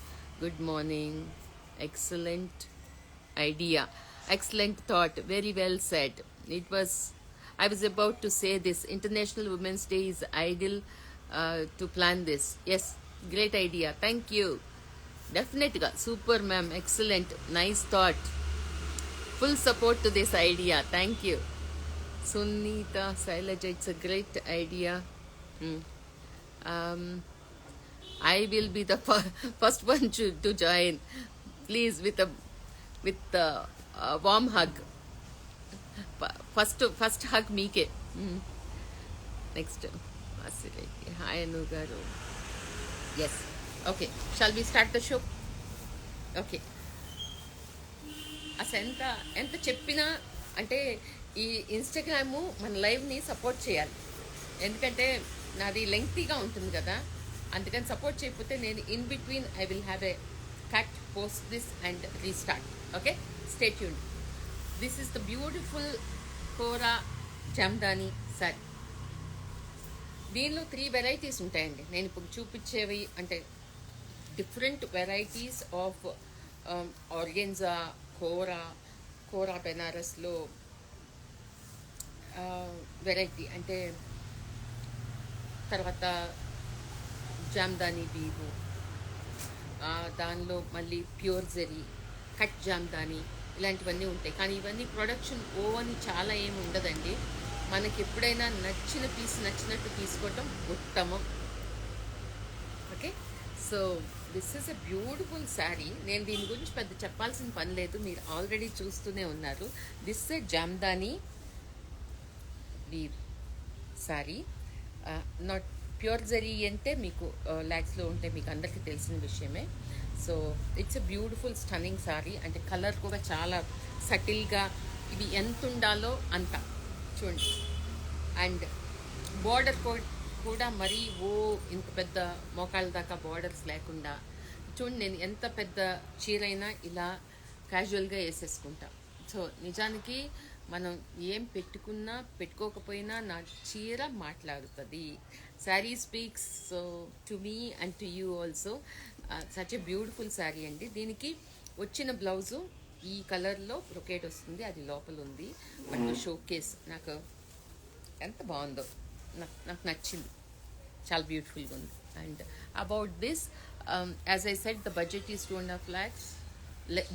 Good morning. Excellent idea. Excellent thought. Very well said. I was about to say this. International Women's Day is ideal to plan this. Yes, great idea. Thank you. Definitely. Super, ma'am. Excellent. Nice thought. Full support to this idea. Thank you. Sunita Sailaja, it's a great idea. I will be the first one to join. Please, with a warm hug. First hug meeke. Next, hi Anu garu. Yes. Okay. Shall we start the show? Okay. అసలు ఎంత చెప్పినా అంటే ఈ Instagram మన లైవ్ని support చేయాలి. ఎందుకంటే నాది లెంగ్తీగా ఉంటుంది కదా, అందుకని సపోర్ట్ చేయకపోతే నేను in between I will have a cut, post this and restart. Okay, stay tuned. This is the beautiful kora jamdani sari. దీనిలో 3 వెరైటీస్ ఉంటాయండి. నేను ఇప్పుడు చూపించేవి అంటే different varieties of organza, kora, kora బెనారస్లో వెరైటీ అంటే తర్వాత జామ్దాని వీవు, దానిలో మళ్ళీ ప్యూర్ జెరీ, కట్ జామ్దాని ఇలాంటివన్నీ ఉంటాయి. కానీ ఇవన్నీ ప్రొడక్షన్ ఓవని చాలా ఏమి ఉండదండి. మనకి ఎప్పుడైనా నచ్చిన పీస్ నచ్చినట్టు తీసుకోవటం ఉత్తమం. Okay, so this is a beautiful sari. నేను దీని గురించి పెద్ద చెప్పాల్సిన పని లేదు, మీరు ఆల్రెడీ చూస్తూనే ఉన్నారు. This a jamdani weave sari. Not pure zari అంటే మీకు ల్యాక్స్లో ఉంటే మీకు అందరికీ తెలిసిన విషయమే. So it's a beautiful stunning sari. అంటే కలర్ కూడా చాలా సటిల్గా, ఇది ఎంత ఉండాలో అంత చూడండి. అండ్ బార్డర్ కూడా మరీ ఇంత పెద్ద మోకాళ్ళ దాకా బార్డర్స్ లేకుండా చూడండి. నేను ఎంత పెద్ద చీరైనా ఇలా క్యాజువల్గా వేసేసుకుంటా. సో నిజానికి మనం ఏం పెట్టుకున్నా పెట్టుకోకపోయినా నా చీర మాట్లాడుతుంది. Sari speaks to me and to you also. Such a beautiful sari అండి. దీనికి వచ్చిన బ్లౌజు ఈ కలర్లో బ్రొకేట్ వస్తుంది, అది లోపల ఉంది. బట్ షో కేస్ నాకు ఎంత బాగుందో, నాకు నచ్చింది, చాలా బ్యూటిఫుల్గా ఉంది. And about this, as I said, the budget is 2.5 lakhs,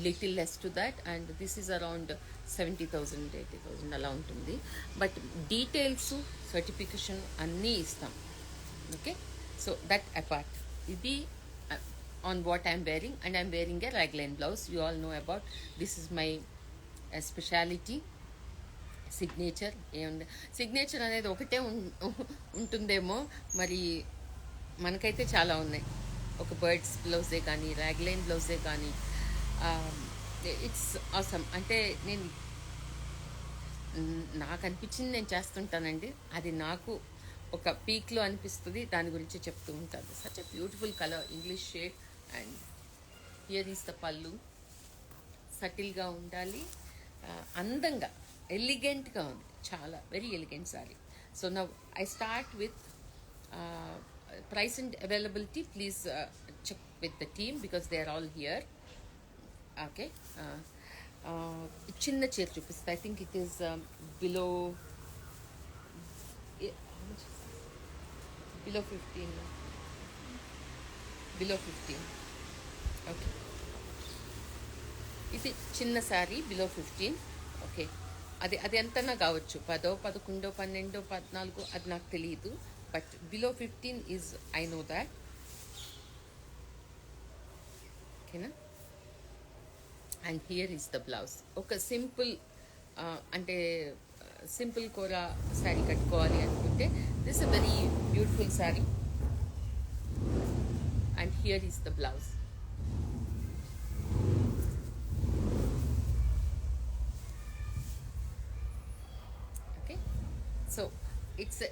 little less to that. And this is around 70,000 80,000 అలా ఉంటుంది. బట్ డీటెయిల్స్, సర్టిఫికేషన్ అన్నీ ఇస్తాం. ఓకే, సో దట్ అపార్ట్, ఇది on what I'm wearing, and I'm wearing a raglan blouse. You all know about this is my speciality. Signature ఏముంది, signature అనేది ఒకటే ఉంటుందేమో మరి, మనకైతే చాలా ఉన్నాయి. ఒక బర్డ్స్ బ్లౌజే కానీ, ర్యాగ్లైన్ బ్లౌజే కానీ, ఇట్స్ ఆసమ్. అంటే నేను నాకు అనిపించింది నేను చేస్తుంటానండి. అది నాకు ఒక పీక్లో అనిపిస్తుంది, దాని గురించి చెప్తూ ఉంటాను. Such a beautiful colour, English shade. And here is the pallu. సటిల్గా ఉండాలి, అందంగా, ఎలిగెంట్గా ఉంది, చాలా very elegant sari. So now I start with price and availability. Please check with the team because they are all here. Okay, చిన్న చీర చూపిస్తా. I think it is below 15. Below 15. Okay, ఇది చిన్న శారీ బిలో 15. ఓకే, అది ఎంతనా కావచ్చు, 10, 11, 12, 14, అది నాకు తెలియదు. But below 15 is, I know that. ఓకేనా. And here is the blouse. ఒక సింపుల్ అంటే సింపుల్ కోరా శారీ కట్టుకోవాలి అనుకుంటే this a very beautiful sari. And here is the blouse. Okay, so it's a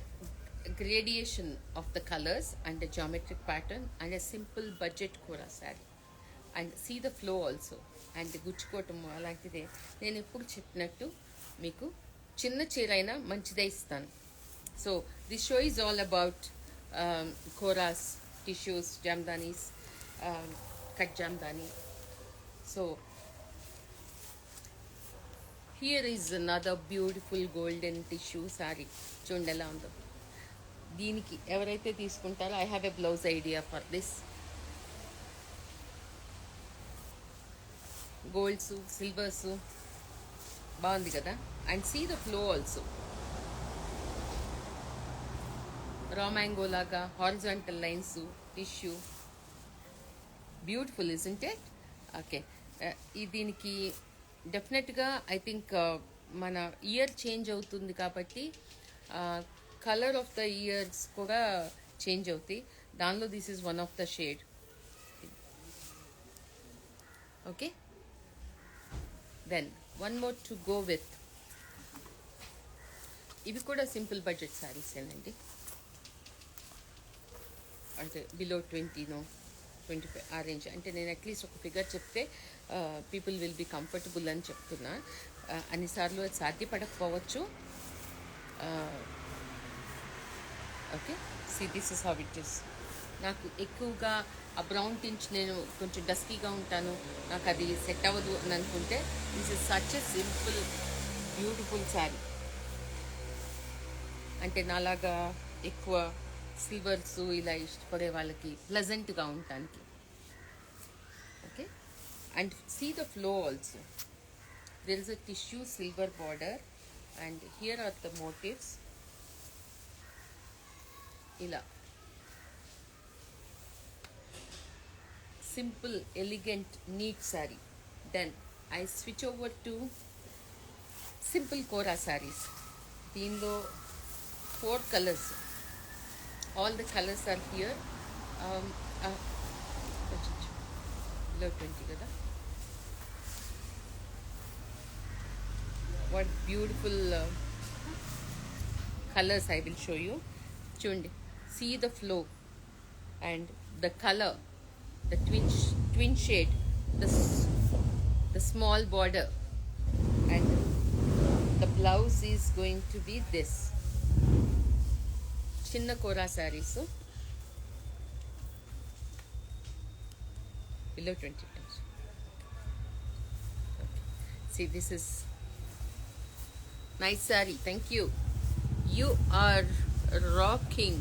gradation of the colors and a geometric pattern and a simple budget kora saree. And see the flow also. And గుచ్చుకోవటము అలాంటిదే. నేను ఎప్పుడు చెప్పినట్టు మీకు చిన్న చీరైనా మంచిదే ఇస్తాను. So this show is all about koras, tissues, jamdanis, cut jamdani. So here is another beautiful golden tissue sari. చూడండి ఎలా ఉందో. దీనికి ఎవరైతే తీసుకుంటారో, I have a blouse idea for this. Golds, silvers, బాగుంది కదా. And see the flow also. Raw mango లాగా horizontal lines, tissue, beautiful isn't it. Okay, దీనికి డెఫినెట్గా ఐ థింక్ మన ఇయర్ చేంజ్ అవుతుంది కాబట్టి కలర్ ఆఫ్ ద ఇయర్స్ కూడా change అవుతాయి. దానిలో this is one of the shade. Okay, then one more to go with. ఇవి కూడా సింపుల్ బడ్జెట్ శారీసేనండి. అంటే బిలో 20, 25 ఆ రేంజ్. అంటే నేను అట్లీస్ట్ ఒక ఫిగర్ చెప్తే పీపుల్ విల్ బీ కంఫర్టబుల్ అని చెప్తున్నా. అన్నిసార్లు అది సాధ్యపడకపోవచ్చు. Okay, see this is how it is. నాకు ఎక్కువగా ఆ బ్రౌన్ టించ్, నేను కొంచెం డస్కీగా ఉంటాను, నాకు అది సెట్ అవ్వదు అని అనుకుంటే this is such a simple beautiful sari. అంటే నాలాగా ఎక్కువ సిల్వర్స్ ఇలా ఇష్టపడే వాళ్ళకి ప్లెజెంట్గా ఉండటానికి. Okay, and see the flow also. There is a tissue silver border and here are the motives. ఇలా simple, elegant, neat saree. Then I switch over to simple Kora sarees. దీనిలో 4 colors. All the colors are here. Below 20 కదా. What beautiful colors I will show you. చూడండి, see the flow and the color, the twin shade, the small border, and the blouse is going to be this. Chinna Kora sarees, so below 20 pounds. Okay. See, this is nice saree. Thank you. You are rocking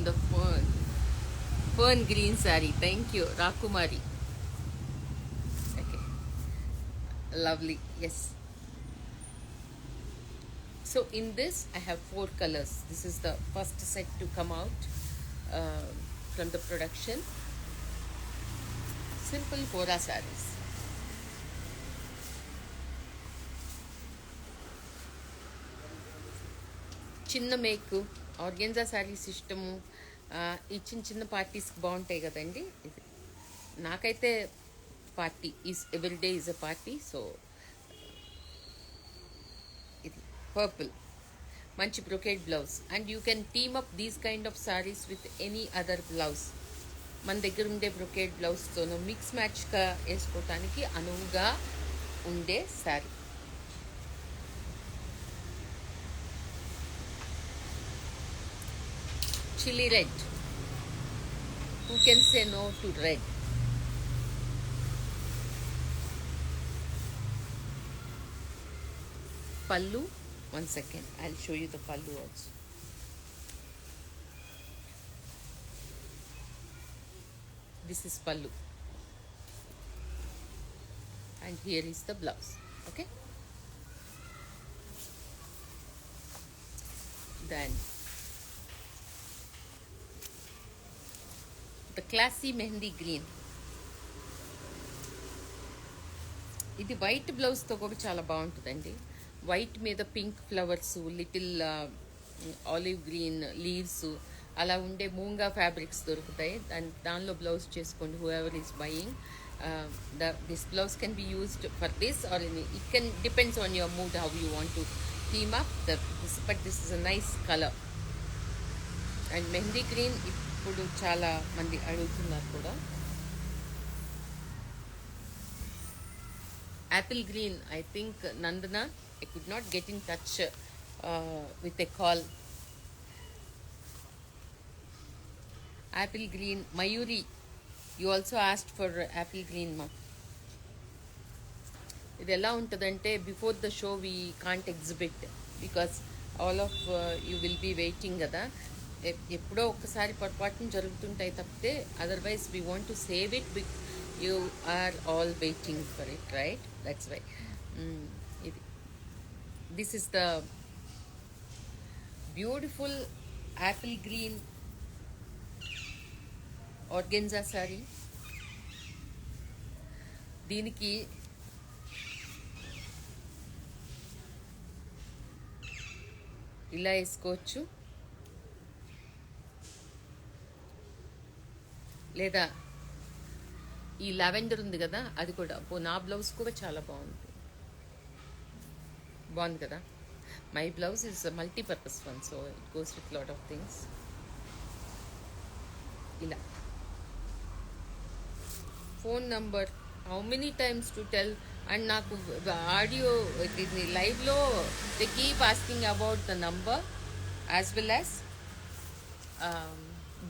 the fern green saree. Thank you, Rakumari. Okay, lovely. Yes. So in this I have 4 colors. This is the first set to come out from the production. Simple Kora sarees. చిన్న మేకు organza saris ఇష్టము. ఈ చిన్న చిన్న పార్టీస్కి బాగుంటాయి కదండి. ఇది నాకైతే party is everyday is a party. So ఇది పర్పుల్, మంచి brocade blouse. And you can team up these kind of saris with any other blouse. మన దగ్గర ఉండే బ్రొకేడ్ బ్లౌజ్తోనూ మిక్స్ మ్యాచ్గా వేసుకోవటానికి అనువుగా ఉండే sari. Chili red. Who can say no to red? Pallu. One second. I'll show you the pallu also. This is pallu. And here is the blouse. Okay. Then the classy mehendi green. ఇది white బ్లౌజ్తో కూడా చాలా బాగుంటుందండి. White మీద pink flowers, little olive green leaves అలా ఉండే moonga fabrics దొరుకుతాయి. దానిలో బ్లౌజ్ చేసుకోండి. Whoever is buying this blouse can be used for this or it can depends on your mood how you want to theme up but this is a nice colour. And mehendi green ఇప్పుడు చాలా మంది అడుగుతున్నారు కూడా. Apple green, I think Nandana, I could not get in touch with a call. Apple green, Mayuri, you also asked for apple green, ma. ఇది ఎలా ఉంటుందంటే before the show we can't exhibit because all of you will be waiting కదా. ఎప్పుడో ఒక్కసారి పొరపాటున జరుగుతుంటాయి తప్పితే otherwise we want to save it because you are all waiting for it, right? That's why. ఇది this is the beautiful apple green organza sari. దీనికి ఇలా వేసుకోవచ్చు, లేదా ఈ లావెండర్ ఉంది కదా అది కూడా. నా బ్లౌజ్ కూడా చాలా బాగుంది కదా. My blouse is multipurpose one, so it goes with lot of things. ఇలా phone number how many times to tell. And నాకు ఆడియో లైవ్లో they keep asking about the number as well as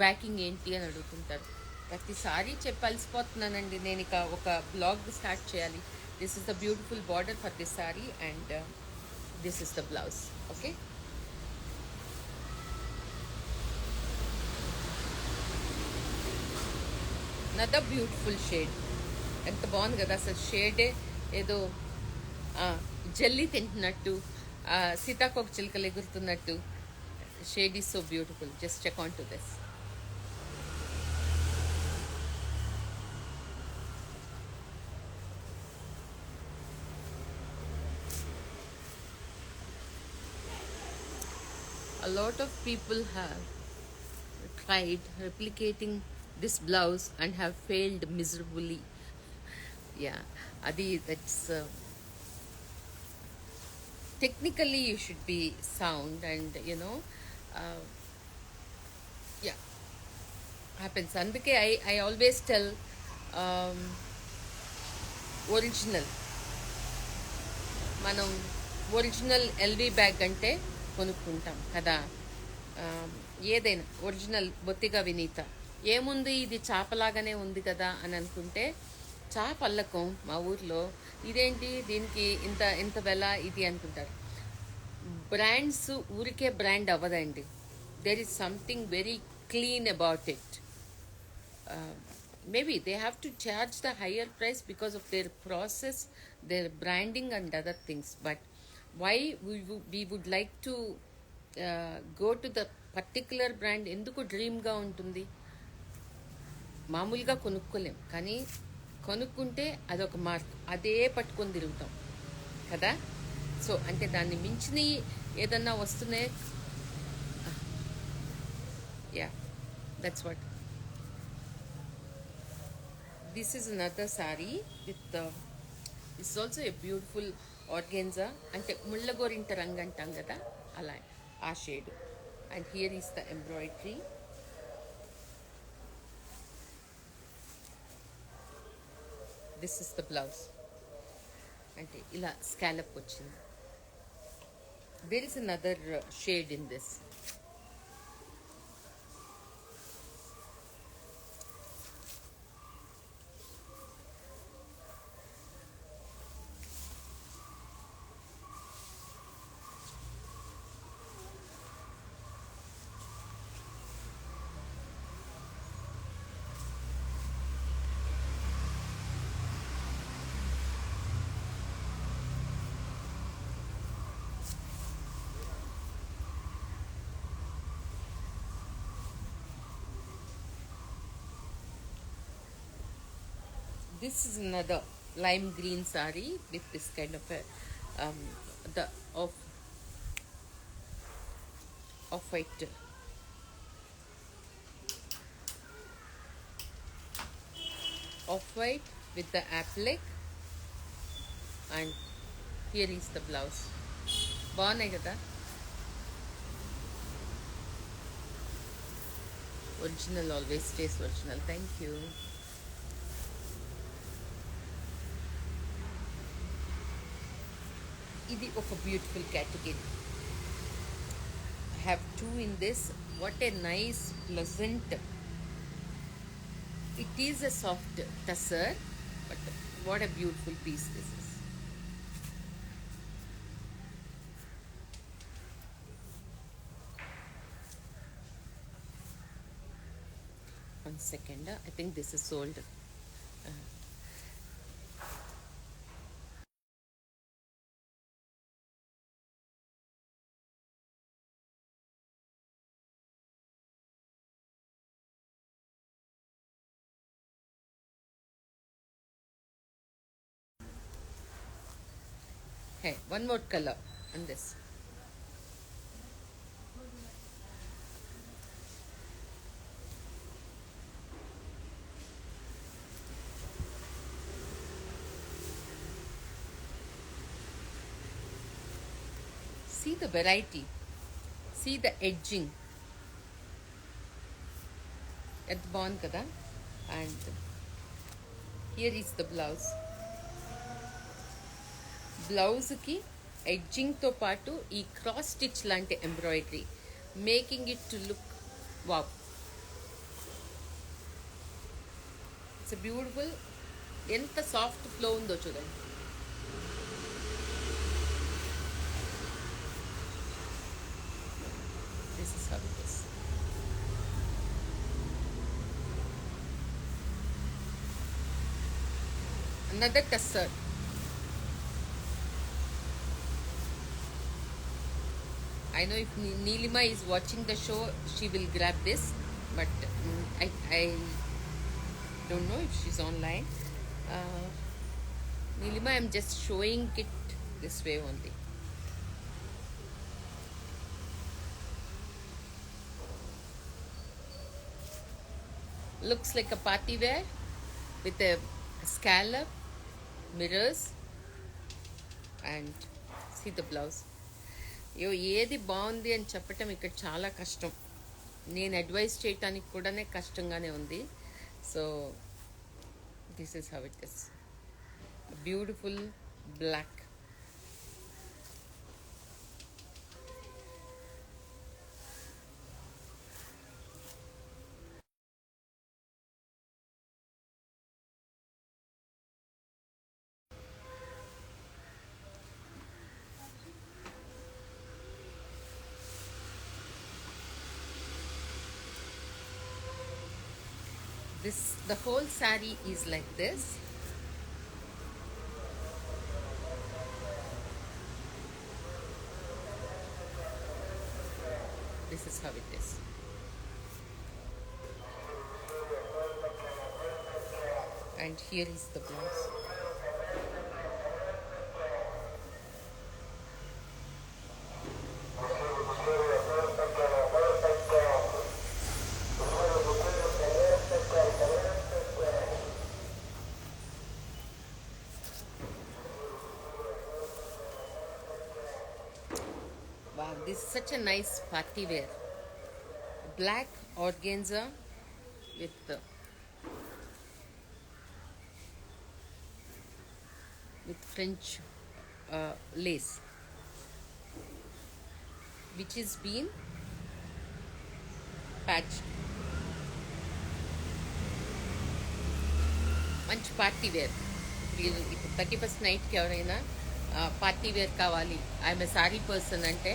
backing ఏంటి అని అడుగుతుంటారు. ప్రతిసారి చెప్పాల్సిపోతున్నానండి. నేను ఇక ఒక బ్లాగ్ స్టార్ట్ చేయాలి. This is the beautiful border for this sari and this is the blouse. Okay, another beautiful shade. ఎంత బాగుంది కదా అసలు షేడే ఏదో జల్లి తింటున్నట్టు, సీతాకోక చిలుకలు ఎగురుతున్నట్టు. Shade is so beautiful. Just check on to this. A lot of people have tried replicating this blouse and have failed miserably. Yeah, adi that's technically you should be sound and uh, yeah, happens. Anduke I always tell um, original మనం original LV bag అంటే కొనుక్కుంటాం కదా. ఏదైనా original బొత్తిగా వినీత ఏముంది, ఇది చాపలాగానే ఉంది కదా అని అనుకుంటే, చాప అల్లకం మా ఊర్లో ఇదేంటి దీనికి ఇంత ఇంత వెల ఇది అనుకుంటారు. బ్రాండ్స్ ఊరికే బ్రాండ్ అవ్వదండి. There is something very clean about it. Maybe they have to charge the higher price because of their process, their branding and other things. But why we would like to go to the particular brand? ఎందుకు డ్రీమ్గా ఉంటుంది. మామూలుగా కొనుక్కోలేం, కానీ కొనుక్కుంటే అదొక mark, అదే పట్టుకొని తిరుగుతాం కదా. సో అంటే దాన్ని మించిన ఏదన్నా వస్తున్నాయి. Yeah, that's what. This is another saree with this is also a beautiful organza ante mullagorinta rang antam kada ala aa shade, and here is the embroidery. This is the blouse ante ila scallop vachindi. There is another shade in this. This is another lime green saree with this kind of a the of white with the applique, and here is the blouse. బాగున్నాయి కదా. Original always stays original. Thank you. ఇది ఒక beautiful category. I have two in this. What a nice pleasant, it is a soft tussar, but what a beautiful piece this is. One second, I think this is sold. Hey, one more color on this. See the variety, see the edging. At the bond kada, and here is the blouse. బ్లౌజ్కి ఎడ్జింగ్తో పాటు ఈ cross stitch లాంటి embroidery, making it to look wow, it's beautiful. ఎంత soft flow ఉందో చూడండి. This is how it is. Another tussar. I know if Neelima is watching the show, she will grab this, but I don't know if she's online. Uh, Neelima, I'm just showing it this way only. Looks like a party wear with a scallop, mirrors, and see the blouse. అయ్యో, ఏది బాగుంది అని చెప్పటం ఇక్కడ చాలా కష్టం. నేను advice చేయటానికి కూడానే కష్టంగానే ఉంది. So this is how it is. Beautiful black. The whole saree is like this. This is how it is. And here is the blouse. Wow, this is such a nice party wear. Black organza with French lace, which is been patched. మంచి party wear. ఇప్పుడు 31st నైట్కి ఎవరైనా party wear కావాలి, I'm a sari person అంటే,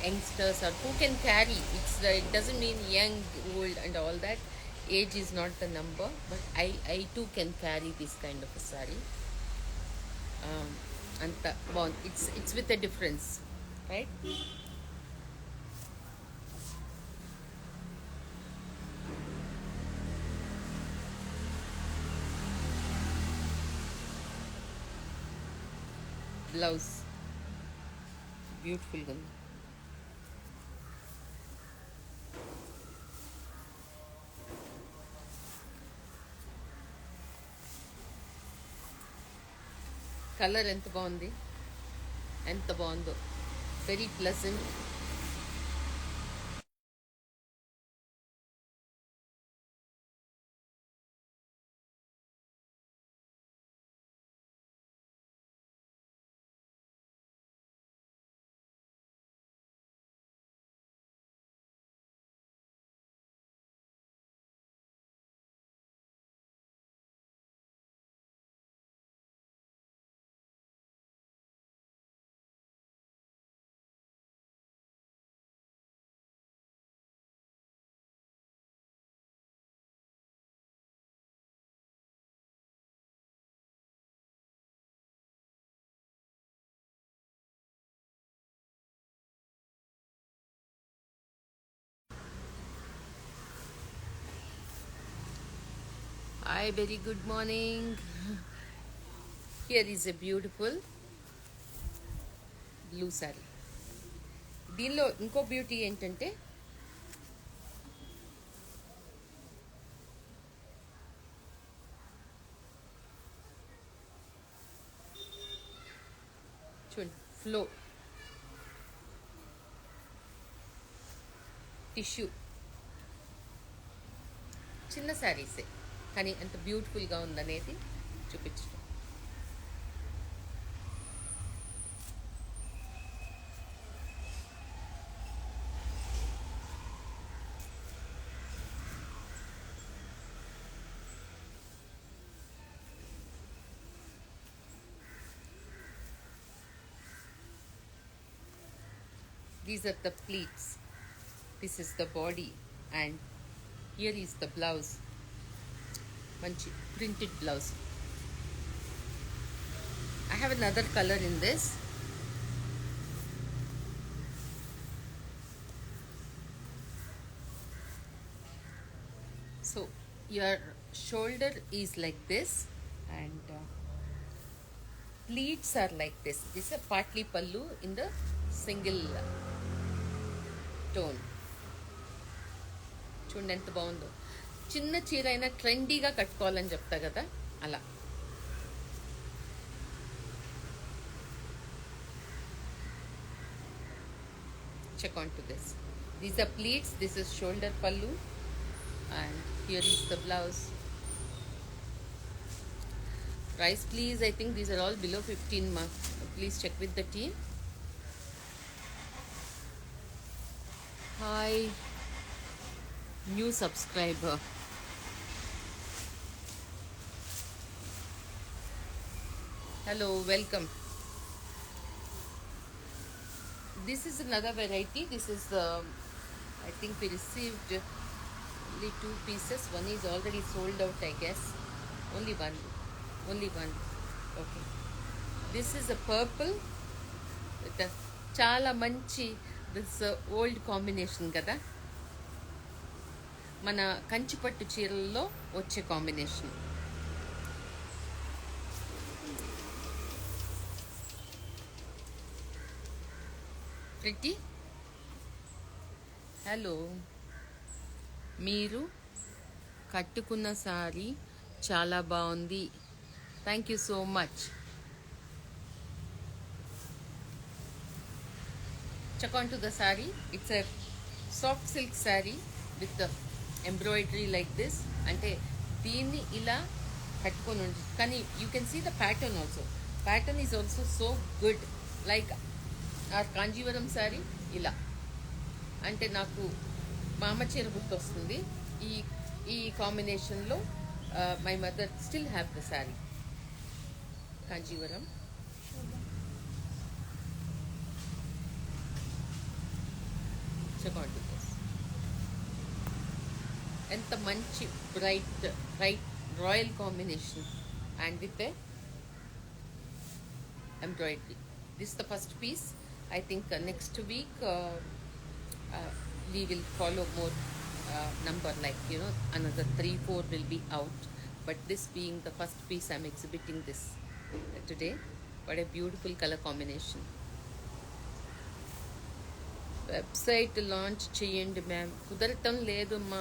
youngsters are who can carry. It doesn't mean young, old and all that. Age is not the number, but I too can carry this kind of a sari. అంత బాగుంది. It's with a difference, right? Blouse బ్యూటిఫుల్గా ఉంది. Colour ఎంత బాగుంది, ఎంత బాగుందో. Very pleasant. Hi, very good morning. Here is a beautiful blue saree. దీనిలో ఇంకో బ్యూటీ ఏంటంటే, చూడండి, ఫ్లో టిష్యూ. చిన్న శారీసే కానీ ఎంత బ్యూటిఫుల్గా ఉందనేది చూపించడం. These are the pleats. This is the body, and here is the blouse. Manchi printed blouse. I have another color in this. So your shoulder is like this, and pleats are like this. This is a partly pallu in the single tone. చూడండి ఎంత బాగుందో. చిన్న చీర అయినా ట్రెండీగా కట్టుకోవాలని చెప్తా కదా, అలా. Check on to this. These are pleats. This is shoulder pallu, and here is the blouse. Price please, I think these are all below 15 mark. Please check with the team. Hi, new subscriber. Hello, welcome. This is another variety. This is I think we received only 2 pieces. One is already sold out, I guess. Only one. Okay. This is a purple with a chala manchi. This old combination kada. మన కంచిపట్టు చీరల్లో వచ్చే combination. Pretty, hello. మీరు కట్టుకున్న sorry చాలా బాగుంది. Thank you so much. Check on to the saree. It's a soft silk saree with the embroidery like this. అంటే దీన్ని ఇలా కట్టుకొని ఉంది, కానీ you can see the pattern also. Pattern is also so good. Like or Kanjeevaram sari ఇలా. అంటే నాకు మా అమ్మ చీర గుర్తొస్తుంది. ఈ కాంబినేషన్లో my mother still have the sari. Kanjeevaram. Check ఎంత మంచి bright royal combination and with embroidery. This is the first piece. I think next week we will follow more number, like another 3-4 will be out, but this being the first piece I'm exhibiting this today. What a beautiful color combination. Website launch చేయండి ma'am. కుదరటం లేదు అమ్మా,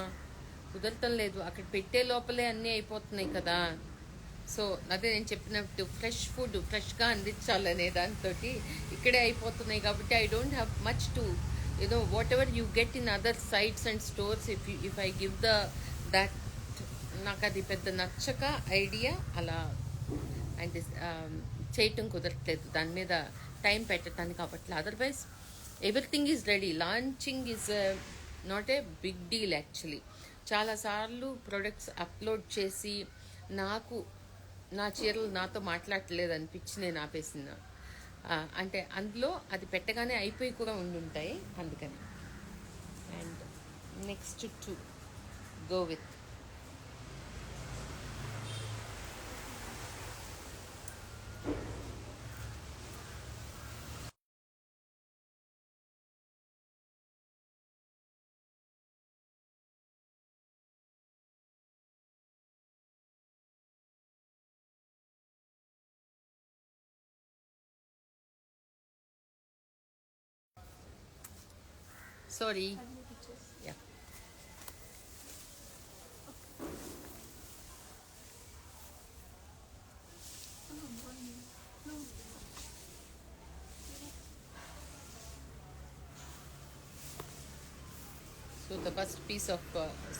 కుదరటం లేదు. అక్కడ పెట్టే లోపలే అన్నీ అయిపోతున్నాయి కదా. సో అదే నేను చెప్పినట్టు ఫ్రెష్ ఫుడ్ ఫ్రెష్గా అందించాలనే దాంతో ఇక్కడే అయిపోతున్నాయి కాబట్టి I don't have much to whatever you get in other sites and stores. If I give that నాకు అది పెద్ద నచ్చక ఐడియా అలా అండ్ చేయటం కుదరట్లేదు, దాని మీద టైం పెట్టడానికి అవ్వట్లేదు. Otherwise everything is ready. Launching is not a big deal actually. చాలాసార్లు ప్రొడక్ట్స్ అప్లోడ్ చేసి నాకు నా చీరలు నాతో మాట్లాడలేదు అనిపించి నేను ఆపేసిన. అంటే అందులో అది పెట్టగానే అయిపోయి కూడా ఉండుంటాయి, అందుకని. And next to go with sorry. Yeah. So the first piece of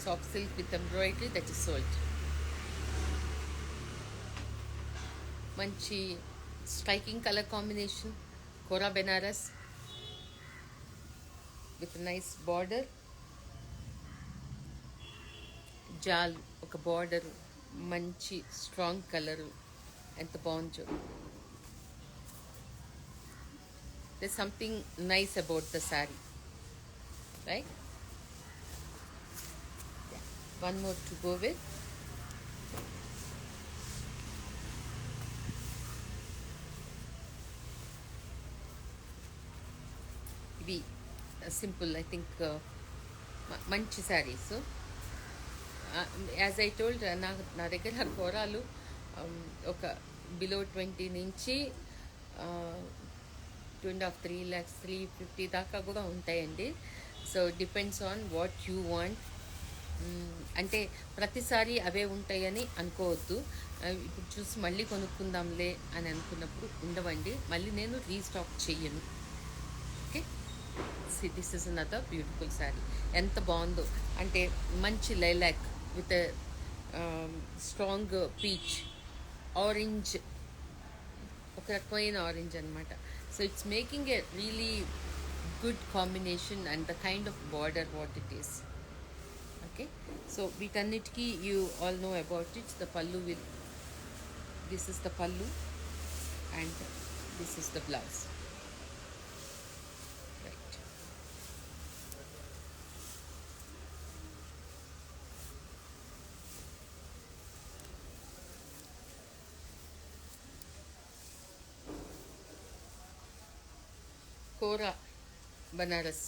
soft silk with embroidery that is sold. Manchi striking color combination. Kora Benaras with a nice border. Jal oka border, manchi strong color, and the bonjo. there's something nice about the saree, right? One more to go with. ఇవి simple I think మంచి saris. As I told నా దగ్గర కోరాలు ఒక below 20 నుంచి 2.5-3 lakhs 350 దాకా కూడా ఉంటాయండి. So depends on what you want. అంటే ప్రతిసారి అవే ఉంటాయని అనుకోవద్దు. ఇప్పుడు చూసి మళ్ళీ కొనుక్కుందాంలే అని అనుకున్నప్పుడు ఉండవండి, మళ్ళీ నేను రీస్టాక్ చెయ్యను. Okay, this is another beautiful sari. ఎంత బాగుందో అంటే మంచి lilac with strong peach orange, ఒక రకమైన ఆరెంజ్ అనమాట. So it's making a really good combination and the kind of border what it is. Okay, so వీటన్నిటికీ you all know about it. The pallu with this is the pallu and this is the blouse. Right, Kora Banaras.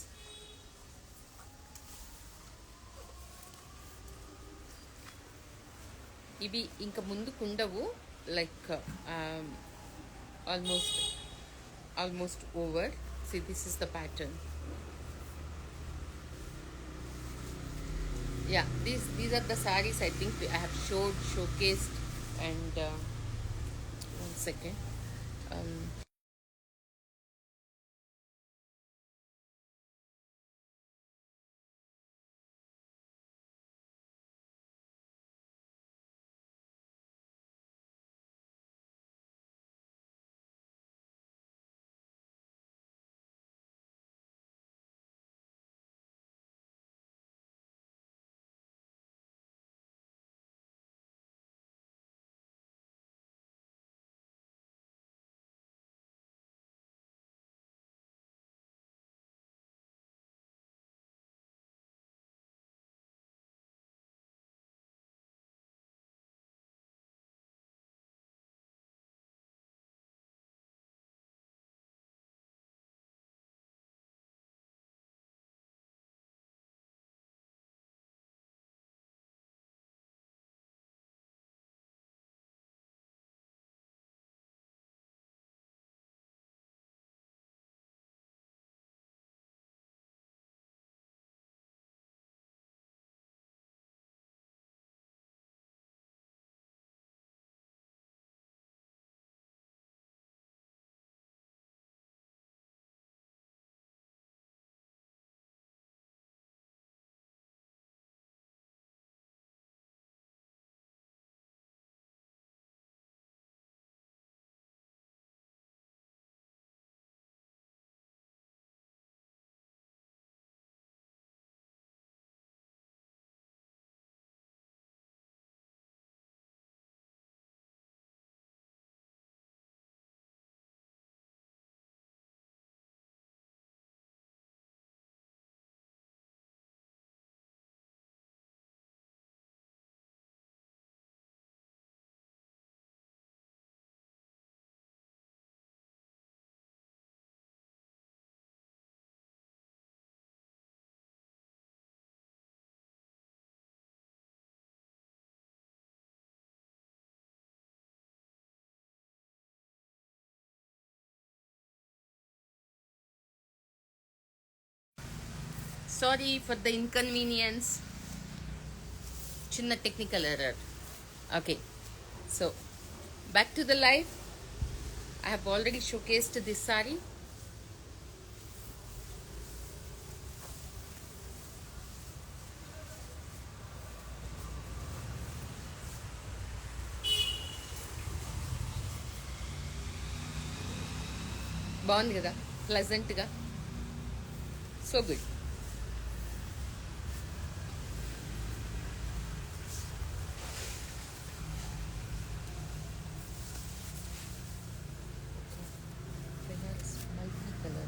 ఇవి ఇంకా ముందుకు ఉండవు, like almost over. See, this is the pattern. Yeah, these are the sarees I think I have showcased. And one second. um, Sorry for the inconvenience. చిన్న technical error. Okay, so back to the live. I have already showcased this saree. బాగుంది కదా, ప్లెజెంట్గా, so good. Multi colour.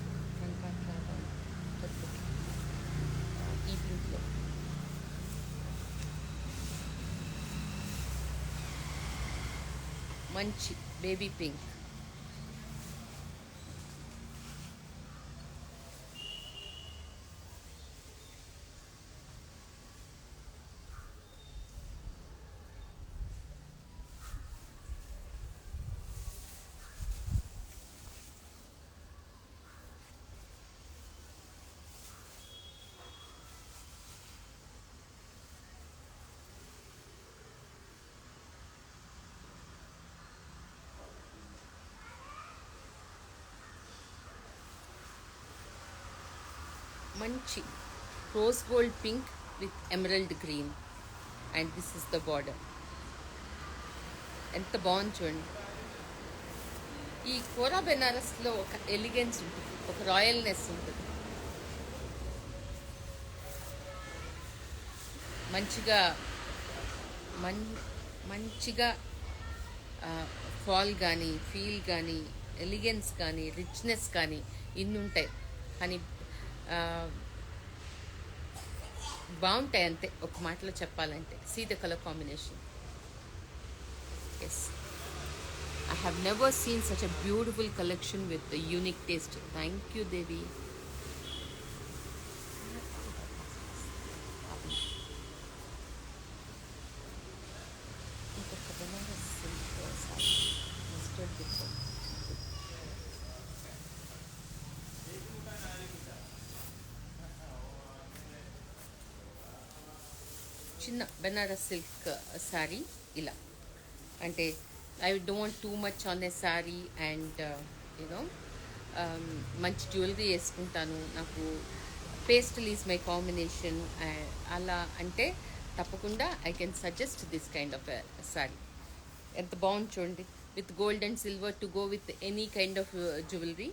మంచి baby pink. మంచి rose gold pink with emerald green. And this is the border. ఎంత బాగుంది చూడండి. ఈ కోరా బెనారస్లో ఒక ఎలిగెన్స్ ఉంటుంది, ఒక రాయల్నెస్ ఉంటుంది. మంచిగా మంచిగా ఫాల్ కానీ, ఫీల్ కానీ, ఎలిగెన్స్ కానీ, రిచ్నెస్ కానీ ఇన్ని ఉంటాయి. కానీ బాగుంటాయి అంతే, ఒక మాటలో చెప్పాలంటే. See the colour combination. Yes, I have never seen such a beautiful collection with a unique taste. Thank you, Devi. చిన్న బెనారస్ సిల్క్ శారీ ఇలా, అంటే I don't too much on a sari and you know మంచి జ్యువెలరీ వేసుకుంటాను, నాకు పేస్టల్ ఈజ్ మై కాంబినేషన్ అలా అంటే తప్పకుండా I can suggest this kind of sari. ఎంత బాగుంది చూడండి, with gold and silver to go with any kind of jewellery.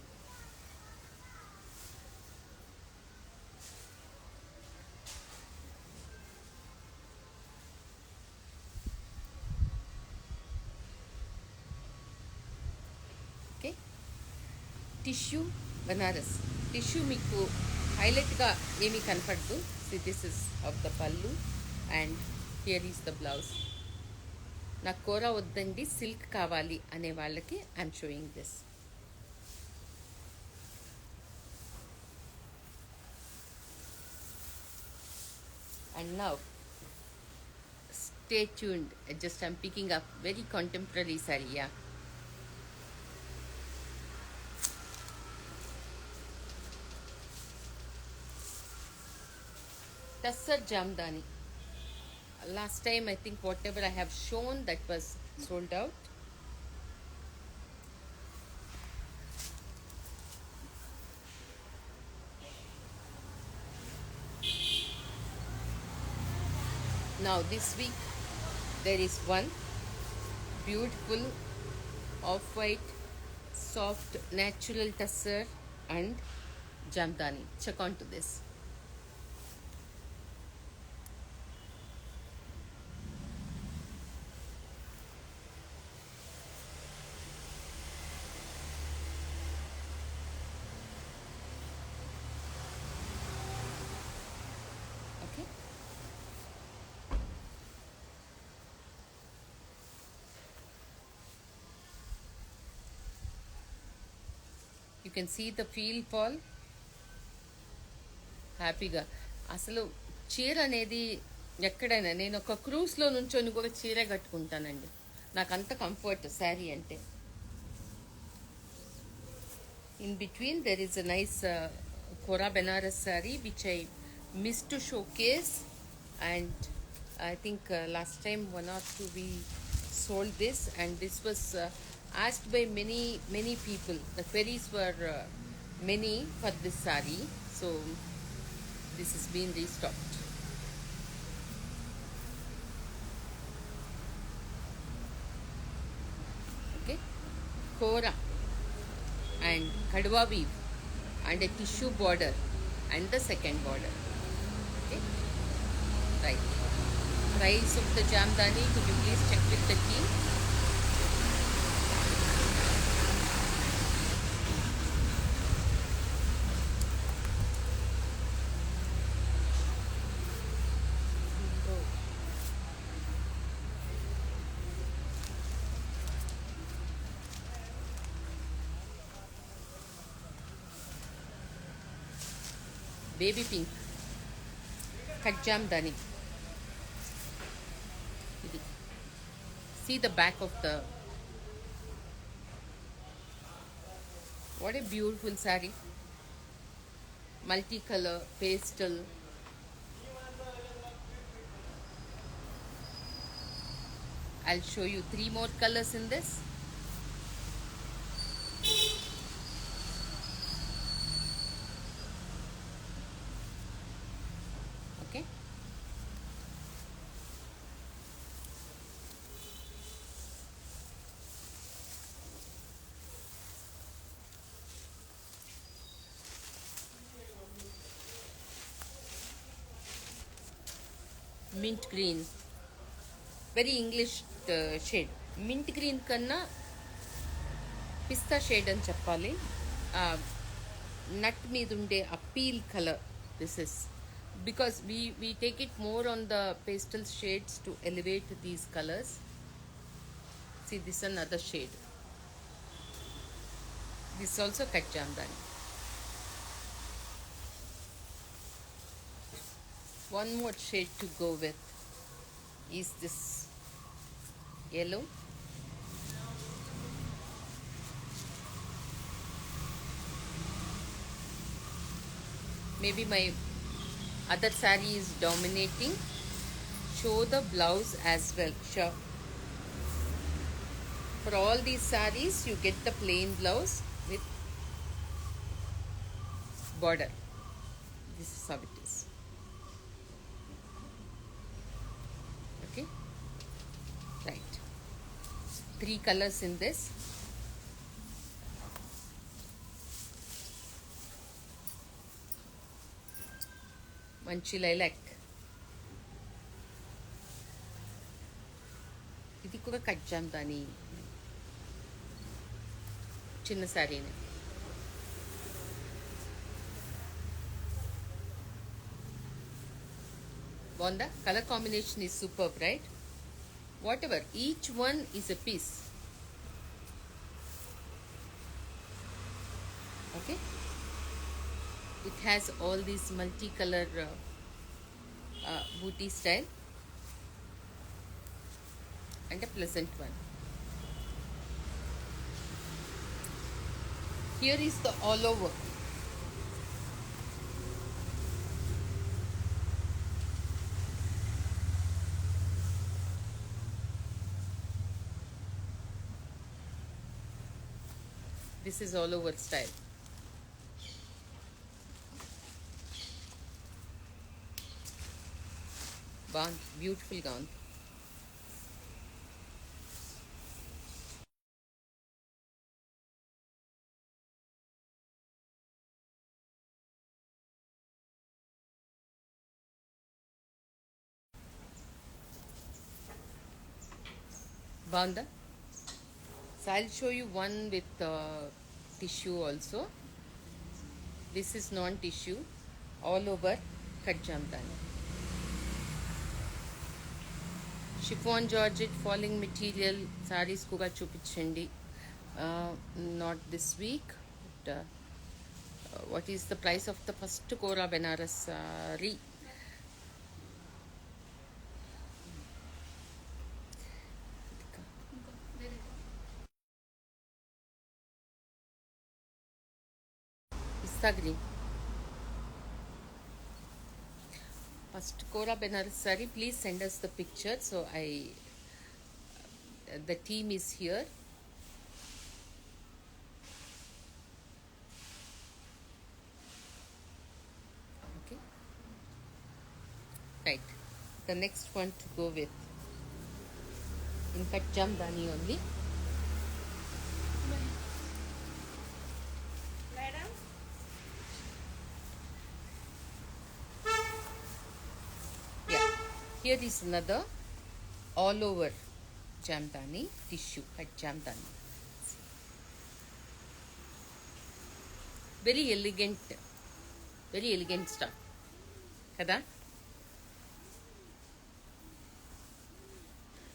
Okay, tissue Banaras. Tissue మీకు హైలైట్గా ఏమీ కనపడదు. This is of the pallu and here is the blouse. నాకు కోరా వద్దండి, సిల్క్ కావాలి అనే వాళ్ళకి I'm showing this. And now stay tuned. Just I'm picking up very contemporary saree. Yeah. Tassar Jamdani. Last time I think whatever I have shown that was sold out. Now this week there is one beautiful off-white soft natural tassar and Jamdani. Check on to this. Okay. You can see the feel fall. హ్యాపీగా అసలు చీర అనేది ఎక్కడైనా నేను ఒక క్రూజ్లో నుంచొని కూడా చీర కట్టుకుంటానండి, నాకు అంత కంఫర్ట్ శారీ అంటే. In between there is a nice Kora Benares sari which I miss to showcase and I think last time 1 or 2 we sold this and this was asked by many people. The queries were many for this saree, so this has been restocked. Okay, Kora and Kadwa weave and a tissue border and the second border. Okay, right. Price of the Jamdani, could you please check with the team? Baby pink cut Jamdani. ఇది see the back of the, what a beautiful sari. Multi colour pastel. I'll show you 3 more colors in this. Okay. Mint green. Very English shade. Mint green కన్నా పిస్తా shade అని చెప్పాలి. నట్ మీద ఉండే appeal colour this is, because we take it more on the pastel shades to elevate these colours. See, this another shade. This also cut jamdani. One more shade to go with is this yellow. Maybe my other saree is dominating. Show the blouse as well. Sure. For all these sarees, you get the plain blouse with border. This is how it is. Okay. Right. 3 colors in this. మంచి lilac. ఇది కూడా cut jamdani చిన్న శారీని. బాగుందా? Colour combination is super, right? Whatever, each one is a piece. Okay, it has all these multicolor booty style and a pleasant one. Here is the all over. This is all over style. Beautiful gown. Banda. So I'll show you one with tissue also. This is non-tissue, all over cut jamdani. Chiffon georgette falling material saris కూడా చూపించండి. Not this week. What is the price of the first Kora Benares sari? Pista green. First Kora Benares saree, please send us the picture. So the team is here. Okay, right. The next one to go with, in cut jamdani only. Here is another all over jamdani tissue cut jamdani. Very elegant stuff kada.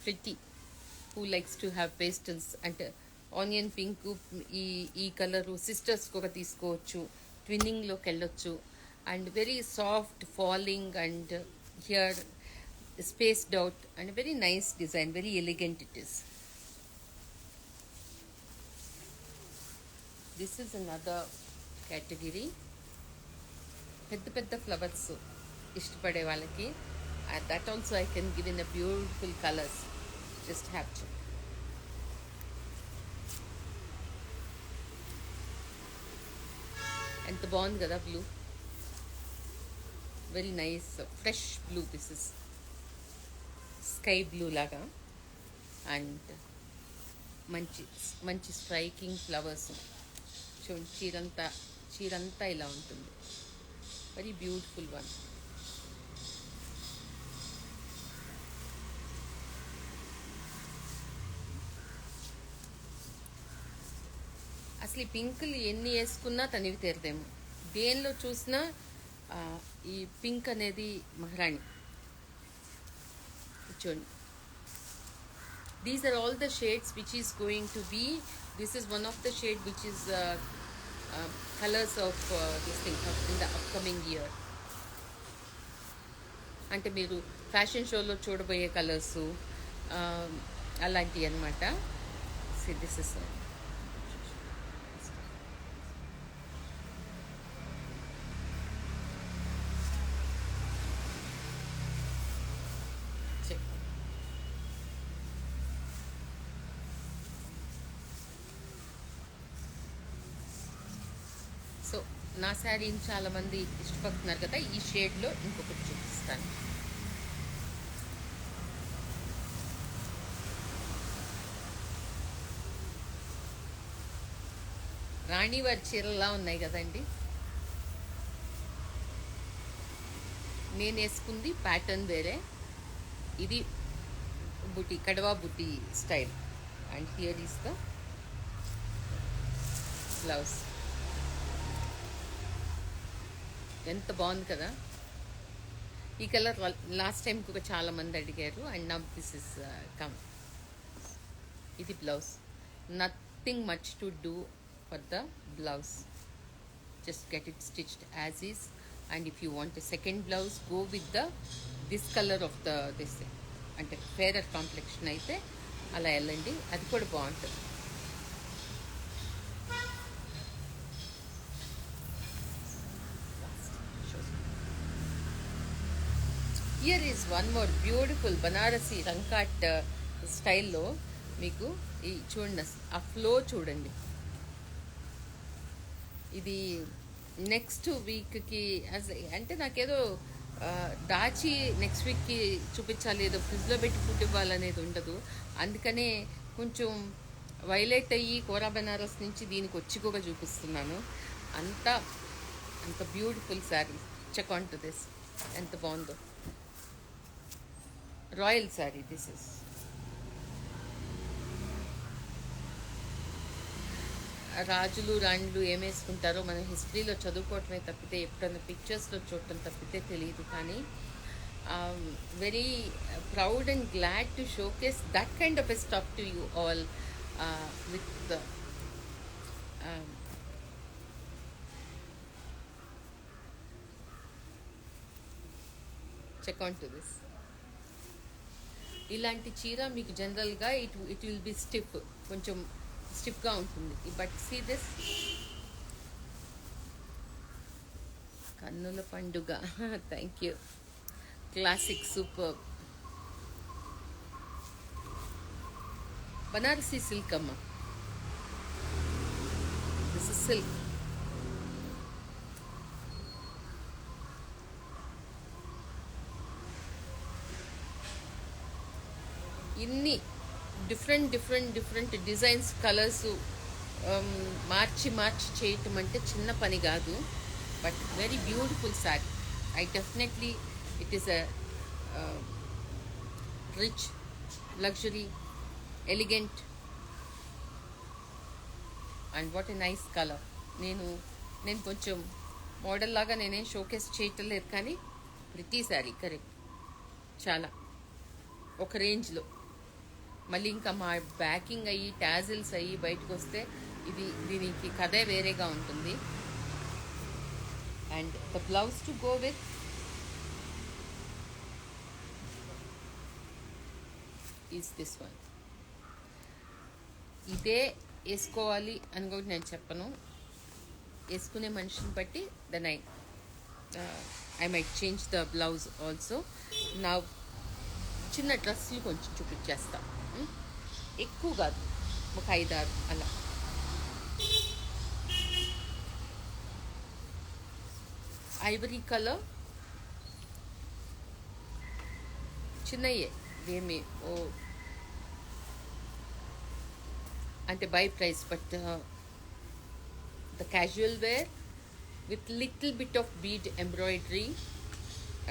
Pretty. Who likes to have pastels and onion pink ఈ colour sisters కూడా తీసుకోవచ్చు, ట్విన్నింగ్లోకి వెళ్ళొచ్చు. and very soft falling, and here spaced out, and very nice design, very elegant it is. This is another category. పెద్ద పెద్ద flowers ఇష్టపడే వాళ్ళకి that also I can give in a beautiful colours. Just have to. ఎంత బాగుంది కదా blue, very nice fresh blue. This is sky blue లాగా, and మంచి మంచి స్ట్రైకింగ్ ఫ్లవర్స్. చూడండి, చీరంతా ఇలా ఉంటుంది. Very beautiful one. అసలు ఈ పింకులు ఎన్ని వేసుకున్నా తనివి తీరదేమో. దేనిలో చూసినా ఈ పింక్ అనేది మహారాణి. చూడండి, these are all the shades which is going to be. This is one of the shade which is colours of this thing in the upcoming year. అంటే మీరు ఫ్యాషన్ షోలో చూడబోయే కలర్సు అలాంటివి అనమాట. దిస్ ఇస్ సో నా శారీని చాలామంది ఇష్టపడుతున్నారు కదా, ఈ షేడ్లో ఇంకొకటి చూపిస్తాను. రాణివారి చీరలా ఉన్నాయి కదండి. నేను వేసుకుంది ప్యాటర్న్ వేరే, ఇది బుటీ, కడవా బుటీ style. And here is the blouse. ఎంత బాగుంది కదా ఈ కలర్. లాస్ట్ టైం కూడా చాలా మంది అడిగారు. And now this is come. ఇది blouse. Nothing much to do for the blouse. Just get it stitched as is. And if you want a second blouse, go with this colour of this, అంటే fairer complexion అయితే అలా వెళ్ళండి, అది కూడా బాగుంటుంది. Here is one more beautiful Banarasi Rangkat స్టైల్లో. మీకు ఈ చూడండి, ఆ ఫ్లో చూడండి. ఇది నెక్స్ట్ వీక్కి అంటే నాకేదో దాచి నెక్స్ట్ వీక్కి చూపించాలి, ఏదో ఫ్రిడ్జ్లో పెట్టి ఫుడ్ ఇవ్వాలనేది ఉండదు. అందుకనే కొంచెం వైలెట్ అయ్యి కోరా బనారస్ నుంచి దీనికి వచ్చి కూడా చూపిస్తున్నాను. అంత beautiful sari. Check on to this, ఎంత బాగుందో. Royal sari this is. రాజులు రాణులు ఏమేసుకుంటారో మనం హిస్టరీలో చదువుకోవటమే తప్పితే, ఎప్పుడన్నా పిక్చర్స్లో చూడటం తప్పితే తెలియదు. కానీ very proud and glad to showcase that kind of a stuff to you all with check on to this. ఇలాంటి చీర మీకు జనరల్గా ఇట్ విల్ బి స్టిఫ్, కొంచెం స్టిఫ్గా ఉంటుంది. బట్ సీ దిస్, కన్నుల పండుగ. Thank you. Classic, super. Banarasi silk అమ్మ. This is silk. ఇన్ని డిఫరెంట్ డిజైన్స్, కలర్స్ మార్చి చేయటం అంటే చిన్న పని కాదు. But very beautiful sari. I definitely it is a rich, luxury, elegant, and what a nice colour. నేను కొంచెం మోడల్ లాగా నేనేం షోకేస్ చేయటం లేదు, కానీ ప్రతి శారీ కరెక్ట్, చాలా ఒక రేంజ్లో. మళ్ళీ ఇంకా మా బ్యాకింగ్ అయ్యి టాజిల్స్ అయ్యి బయటకు వస్తే దీనికి కథే వేరేగా ఉంటుంది. And the blouse to go with is this one. ఇదే వేసుకోవాలి అని కూడా నేను చెప్పను, వేసుకునే మనిషిని బట్టి then I might change the blouse also. నా చిన్న డ్రెస్సులు కొంచెం చూపించేస్తా, ఎక్కువ కాదు, ఒక 5-6 అలా. ఐవరీ కలర్, చిన్నయే, ఏమి ఓ అంటే by price, but the casual wear with little bit of bead embroidery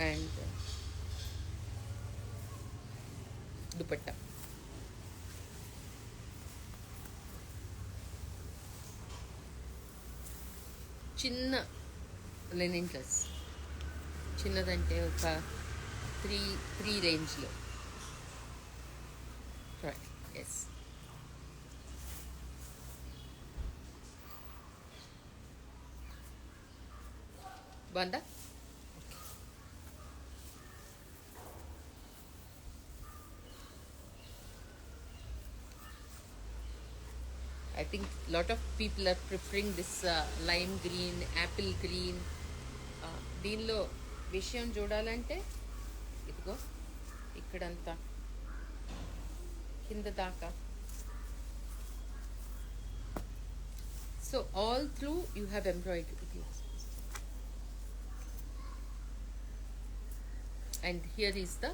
and dupatta. చిన్న లెనిన్ డ్రెస్, చిన్నదంటే ఒక 3 రేంజ్లో. Right, yes. బాగుందా? I think lot of people are preferring this lime green, apple green. దీనిలో విషయం చూడాలంటే ఇదిగో ఇక్కడంతా కింద దాకా. So all through you have embroidery. And here is the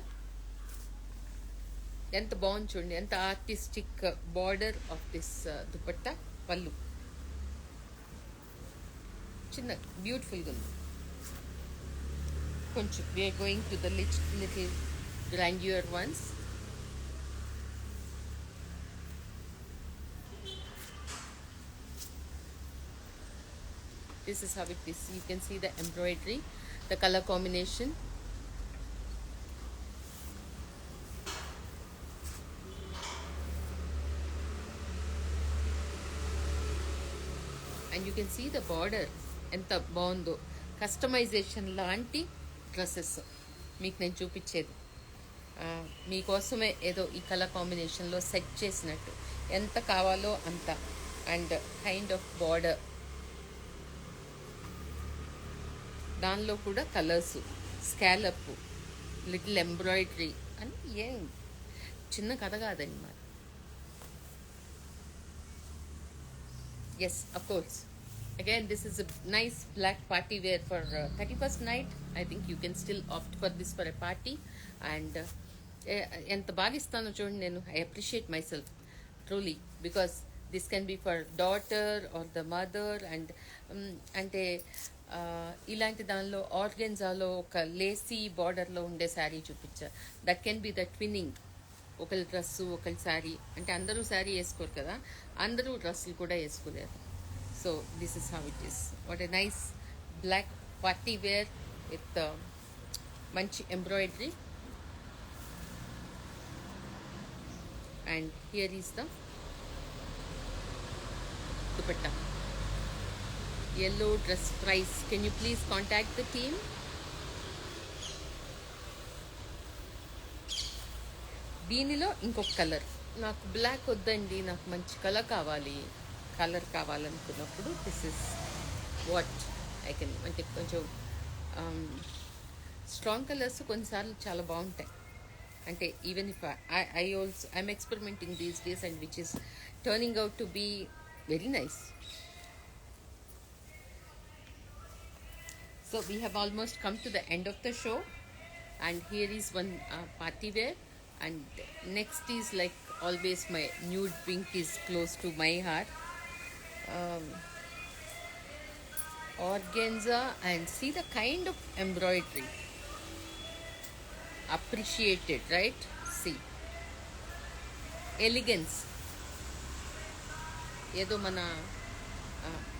ఎంత బాగుంది చూడండి, ఎంత artistic border of this dupatta. Pallu చిన్న బ్యూటిఫుల్గా ఉంది. కొంచెం we're going to the little grandeur ones. This is how it is. You can see the embroidery, the color combination. And you can see the border ఎంత బాగుందో. కస్టమైజేషన్ లాంటి dresses మీకు నేను చూపించేది, మీకోసమే ఏదో ఈ కలర్ కాంబినేషన్లో సెట్ చేసినట్టు, ఎంత కావాలో అంత. అండ్ కైండ్ ఆఫ్ బార్డర్, దానిలో కూడా కలర్స్, స్కాలప్, లిటిల్ ఎంబ్రాయిడరీ అని ఏం చిన్న కథ కాదండి మరి. Yes, of course. Again, this is a nice black party wear for 31st night. I think you can still opt for this for a party. And ఎంత బాగా ఇస్తానో చూడండి నేను. I appreciate myself truly because this can be for daughter or the mother. And అంటే ఇలాంటి దానిలో ఆర్గెన్జాలో ఒక లేసీ బార్డర్లో ఉండే శారీ చూపించా. That can be the twinning. ఒకరి డ్రెస్సు ఒకరి శారీ, అంటే అందరూ శారీ వేసుకోరు కదా, అందరూ డ్రెస్సులు కూడా వేసుకోలేరు. So this is how it is. What a nice black party wear with మంచి embroidery. And here is the dupatta. Yellow dress price. Can you please contact the team? దీనిలో ఇంకొక కలర్, నాకు బ్లాక్ వద్దండి, నాకు మంచి కలర్ కావాలనుకున్నప్పుడు this is what I can. అంటే కొంచెం స్ట్రాంగ్ కలర్స్ కొన్నిసార్లు చాలా బాగుంటాయి. అంటే even if I'm experimenting these days and which is turning out to be very nice. So we have almost come to the end of the show, and here is one party wear. And next is, like always, my nude pink is close to my heart. Organza, and see the kind of embroidery. Appreciated, right? See, elegance. ఏదో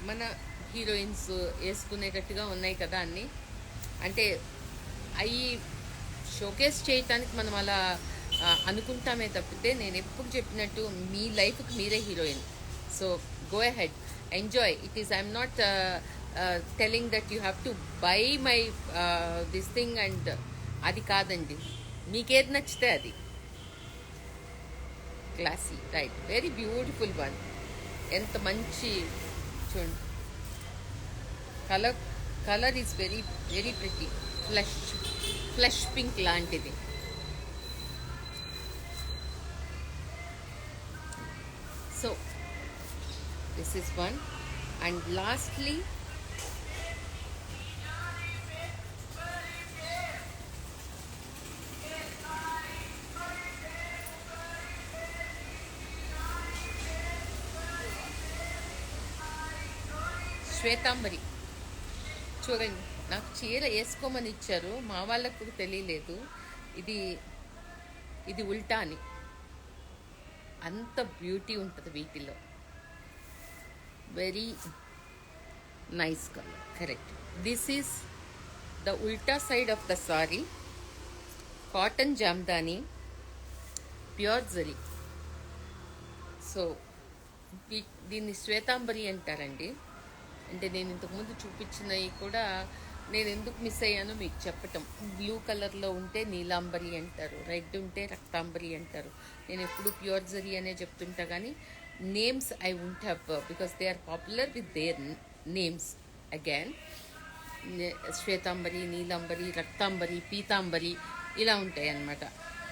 మన heroines వేసుకునేటట్టుగా ఉన్నాయి కదా అన్నీ. అంటే అవి showcase చేయటానికి మనం అలా అనుకుంటామే తప్పితే, నేను ఎప్పుడు చెప్పినట్టు మీ లైఫ్కి మీరే heroine. So go ahead, enjoy. It is, I'm not telling that you have to buy my this thing and అది కాదండి, మీకేది నచ్చితే అది. Classy, right, very beautiful one. ఎంత మంచి చూడండి, colour colour is very very pretty. Flush pink లాంటిది. So this is one, and lastly Shwetambari. చూడండి, నాకు చీర వేసుకోమని ఇచ్చారు, మా వాళ్ళకు తెలియలేదు ఇది ఇది ఉల్టా అని. అంత బ్యూటీ ఉంటుంది వీటిలో. Very nice colour, correct. This is the ఉల్టా side of the sari. Cotton Jamdani, pure zari. So దీన్ని శ్వేతాంబరి అంటారండి. అంటే నేను ఇంతకుముందు చూపించినవి కూడా నేను ఎందుకు మిస్ అయ్యానో మీకు చెప్పటం. బ్లూ కలర్లో ఉంటే నీలాంబరి అంటారు, రెడ్ ఉంటే రక్తాంబరి అంటారు. నేను ఎప్పుడు ప్యూర్ జరీ అనే చెప్తుంటా, కానీ names I won't have, because they are popular with their names again. Shwetambari, Neelambari, Raktambari, Pitambari ఇలా ఉంటాయి అన్నమాట.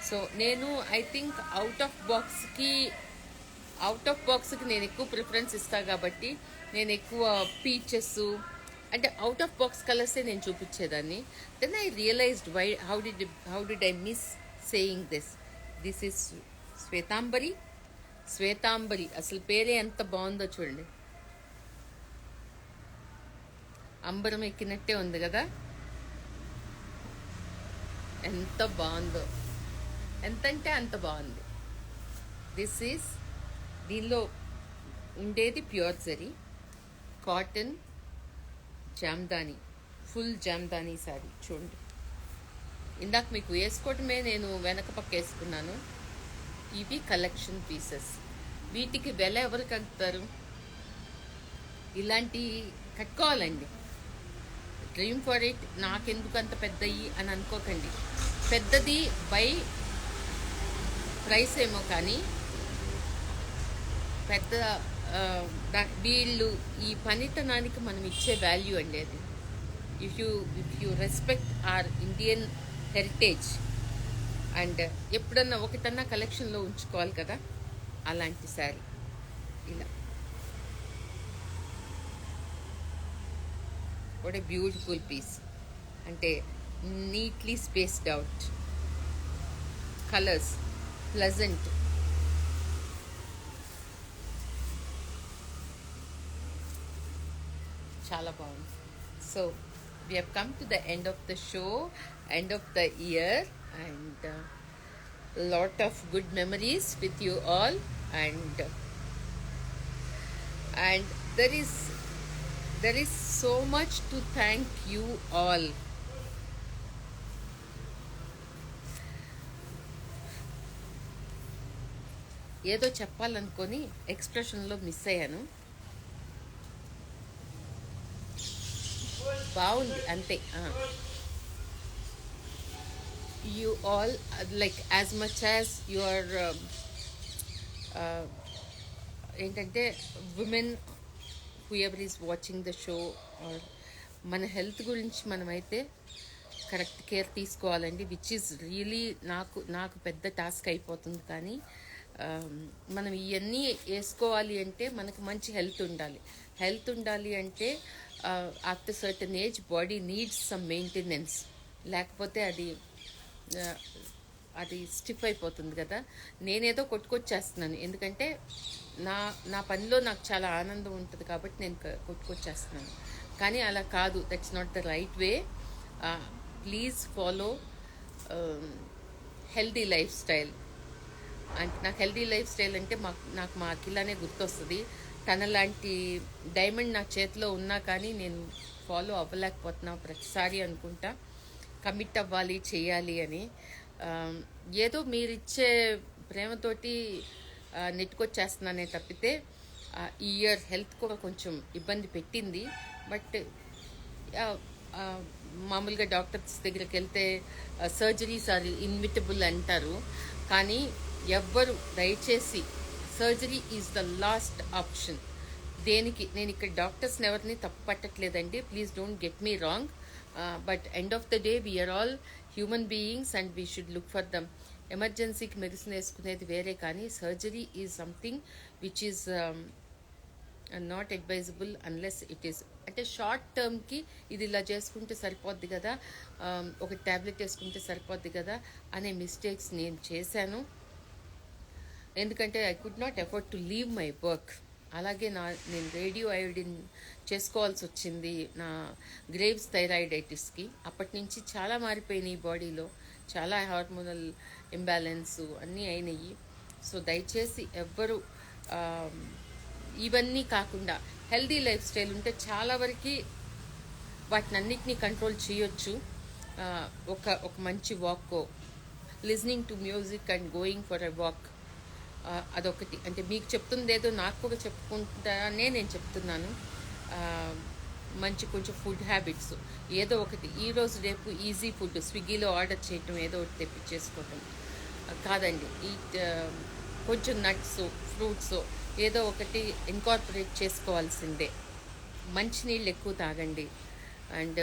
సో నేను ఐ థింక్ అవుట్ ఆఫ్ బాక్స్కి నేను ఎక్కువ ప్రిఫరెన్స్ ఇస్తాను, కాబట్టి నేను ఎక్కువ పీచెస్ అంటే అవుట్ ఆఫ్ బాక్స్ కలర్సే నేను చూపించేదాన్ని. Then I realised how did I miss saying this is Shwetambari. అసలు పేరే ఎంత బాగుందో చూడండి, అంబరం ఎక్కినట్టే ఉంది కదా, ఎంత బాగుందో, ఎంతంటే అంత బాగుంది. దీనిలో ఉండేది pure zari, cotton Jamdani, full Jamdani sorry. చూడండి, ఇందాక మీకు వేసుకోవటమే నేను వెనక పక్క వేసుకున్నాను. ఇవి కలెక్షన్ పీసెస్. వీటికి వెల ఎవరు కడతారు? ఇలాంటి కట్టుకోవాలండి. Dream for it. నాకెందుకు అంత పెద్దయి అని అనుకోకండి. పెద్దది బై ప్రైస్ ఏమో, కానీ పెద్ద వీళ్ళు ఈ పనితనానికి మనం ఇచ్చే వాల్యూ అండి అది. If you respect our Indian heritage, and ఎప్పుడన్నా ఒకటన్నా కలెక్షన్లో ఉంచుకోవాలి కదా, అలాంటి శారీ. ఇలా వాట్ ఏ బ్యూటిఫుల్ పీస్. అంటే neatly spaced out, colours pleasant. చాలా బాగుంది. So we have come to the end of the show, end of the year, and lot of good memories with you all, and there is so much to thank you all. ఏదో చెప్పాలనుకొని ఎక్స్ప్రెషన్లో miss అయ్యాను. బాగుంది అంతే. You all like as much as your ఏంటంటే women whoever is watching the show, మన health గురించి మనమైతే correct care తీసుకోవాలండి, which is really నాకు పెద్ద టాస్క్ అయిపోతుంది. కానీ మనం ఇవన్నీ వేసుకోవాలి అంటే మనకు మంచి హెల్త్ ఉండాలి అంటే after certain age body needs some maintenance. లేకపోతే అది స్టిఫ్ అయిపోతుంది కదా. నేనేదో కొట్టుకొచ్చేస్తున్నాను, ఎందుకంటే నా పనిలో నాకు చాలా ఆనందం ఉంటుంది కాబట్టి నేను కొట్టుకొచ్చేస్తున్నాను. కానీ అలా కాదు, that's not the right way. Please follow healthy life style. అంటే నాకు హెల్దీ లైఫ్ స్టైల్ అంటే నాకు మా అఖిలానే గుర్తొస్తుంది. తనలాంటి డైమండ్ నా చేతిలో ఉన్నా కానీ నేను ఫాలో అవ్వలేకపోతున్నా. ప్రతిసారి అనుకుంటా కమిట్ అవ్వాలి, చేయాలి అని. ఏదో మీరిచ్చే ప్రేమతోటి నెట్టుకొచ్చేస్తున్నానే తప్పితే ఈ ఇయర్ హెల్త్ కూడా కొంచెం ఇబ్బంది పెట్టింది. బట్ మామూలుగా డాక్టర్స్ దగ్గరికి వెళ్తే సర్జరీస్ ఆర్ ఇన్విటబుల్ అంటారు. కానీ ఎవ్వరు దయచేసి surgery is the last option. దేనికి నేను ఇక్కడ డాక్టర్స్ని ఎవరిని తప్పు పట్టట్లేదండి, please don't get me wrong. But end of the day we're all human beings and we should look for them. ఎమర్జెన్సీకి మెడిసిన్ వేసుకునేది వేరే, కానీ surgery is something which is not advisable unless it is. అంటే short టర్మ్కి ఇది ఇలా చేసుకుంటే సరిపోద్ది కదా, ఒక ట్యాబ్లెట్ వేసుకుంటే సరిపోద్ది కదా అనే మిస్టేక్స్ నేను చేశాను. ఎందుకంటే I could not afford to leave my work. అలాగే నేను రేడియో అయోడిన్ చేసుకోవాల్సి వచ్చింది నా గ్రేవ్స్ థైరాయిడైటిస్కి. అప్పటి నుంచి చాలా మారిపోయినాయి బాడీలో, చాలా హార్మోనల్ ఇంబ్యాలెన్స్ అన్నీ అయినాయి. సో దయచేసి ఎవ్వరు ఇవన్నీ కాకుండా హెల్దీ లైఫ్ స్టైల్ ఉంటే చాలా వరకు వాటిని అన్నిటినీ కంట్రోల్ చేయొచ్చు. ఒక మంచి walk, listening to music and going for a walk, అదొకటి. అంటే మీకు చెప్తుందేదో నాకు కూడా చెప్పుకుంటానే నేను చెప్తున్నాను. మంచి కొంచెం ఫుడ్ హ్యాబిట్స్ ఏదో ఒకటి, ఈరోజు రేపు ఈజీ ఫుడ్ స్విగ్గీలో ఆర్డర్ చేయటం, ఏదో ఒకటి తెప్పించేసుకోవటం కాదండి. కొంచెం నట్స్, ఫ్రూట్స్ ఏదో ఒకటి ఇన్కార్పొరేట్ చేసుకోవాల్సిందే. మంచినీళ్ళు ఎక్కువ తాగండి. And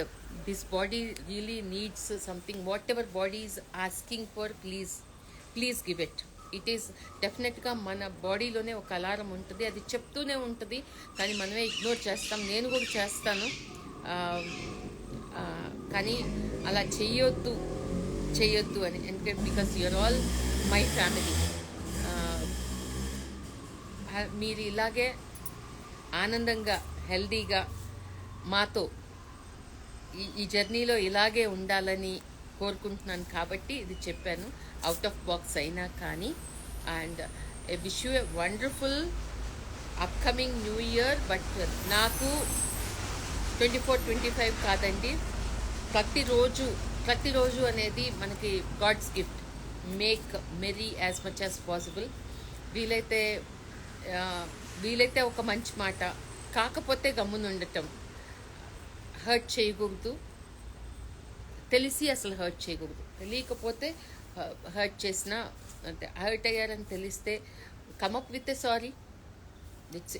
this body really needs something. What ever body is asking for, please give it. It is డెఫినెట్గా మన బాడీలోనే ఒక అలారం ఉంటుంది, అది చెప్తూనే ఉంటుంది, కానీ మనమే ఇగ్నోర్ చేస్తాం. నేను కూడా చేస్తాను. కానీ అలా చెయ్యొద్దు అని, ఎందుకంటే because you are all my family. మీరు ఇలాగే ఆనందంగా హెల్దీగా మాతో ఈ జర్నీలో ఇలాగే ఉండాలని కోరుకుంటున్నాను కాబట్టి ఇది చెప్పాను, అవుట్ ఆఫ్ బాక్స్ అయినా కానీ. And I wish you a wonderful upcoming new year. But నాకు 24-25 కాదండి, ప్రతిరోజు అనేది మనకి god's gift. Make merry as much as possible. వీలైతే ఒక మంచి మాట, కాకపోతే గమ్మున ఉండటం. హర్ట్ చేయకూడదు, తెలిసి అసలు హర్ట్ చేయకూడదు. తెలియకపోతే హర్ట్ చేసినా, అంటే హర్ట్ అయ్యారని తెలిస్తే come up with a sorry.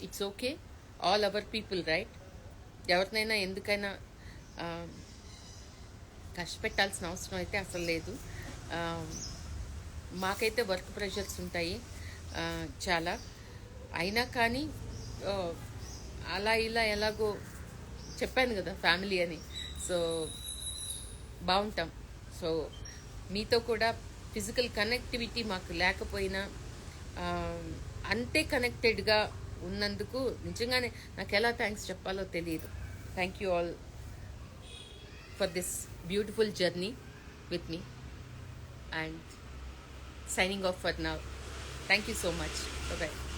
It's okay. All our people, right? ఎవరినైనా ఎందుకైనా కష్టపెట్టాల్సిన అవసరం అయితే అసలు లేదు. మాకైతే వర్క్ ప్రెషర్స్ ఉంటాయి చాలా. అయినా కానీ అలా ఇలా ఎలాగో చెప్పాను కదా ఫ్యామిలీ అని, సో బాగుంటాం. సో మీతో కూడా ఫిజికల్ కనెక్టివిటీ మాకు లేకపోయినా అంతే కనెక్టెడ్గా ఉన్నందుకు నిజంగానే నాకు ఎలా థ్యాంక్స్ చెప్పాలో తెలియదు. Thank you all for this beautiful journey with me and signing off for now. Thank you so much. Bye bye.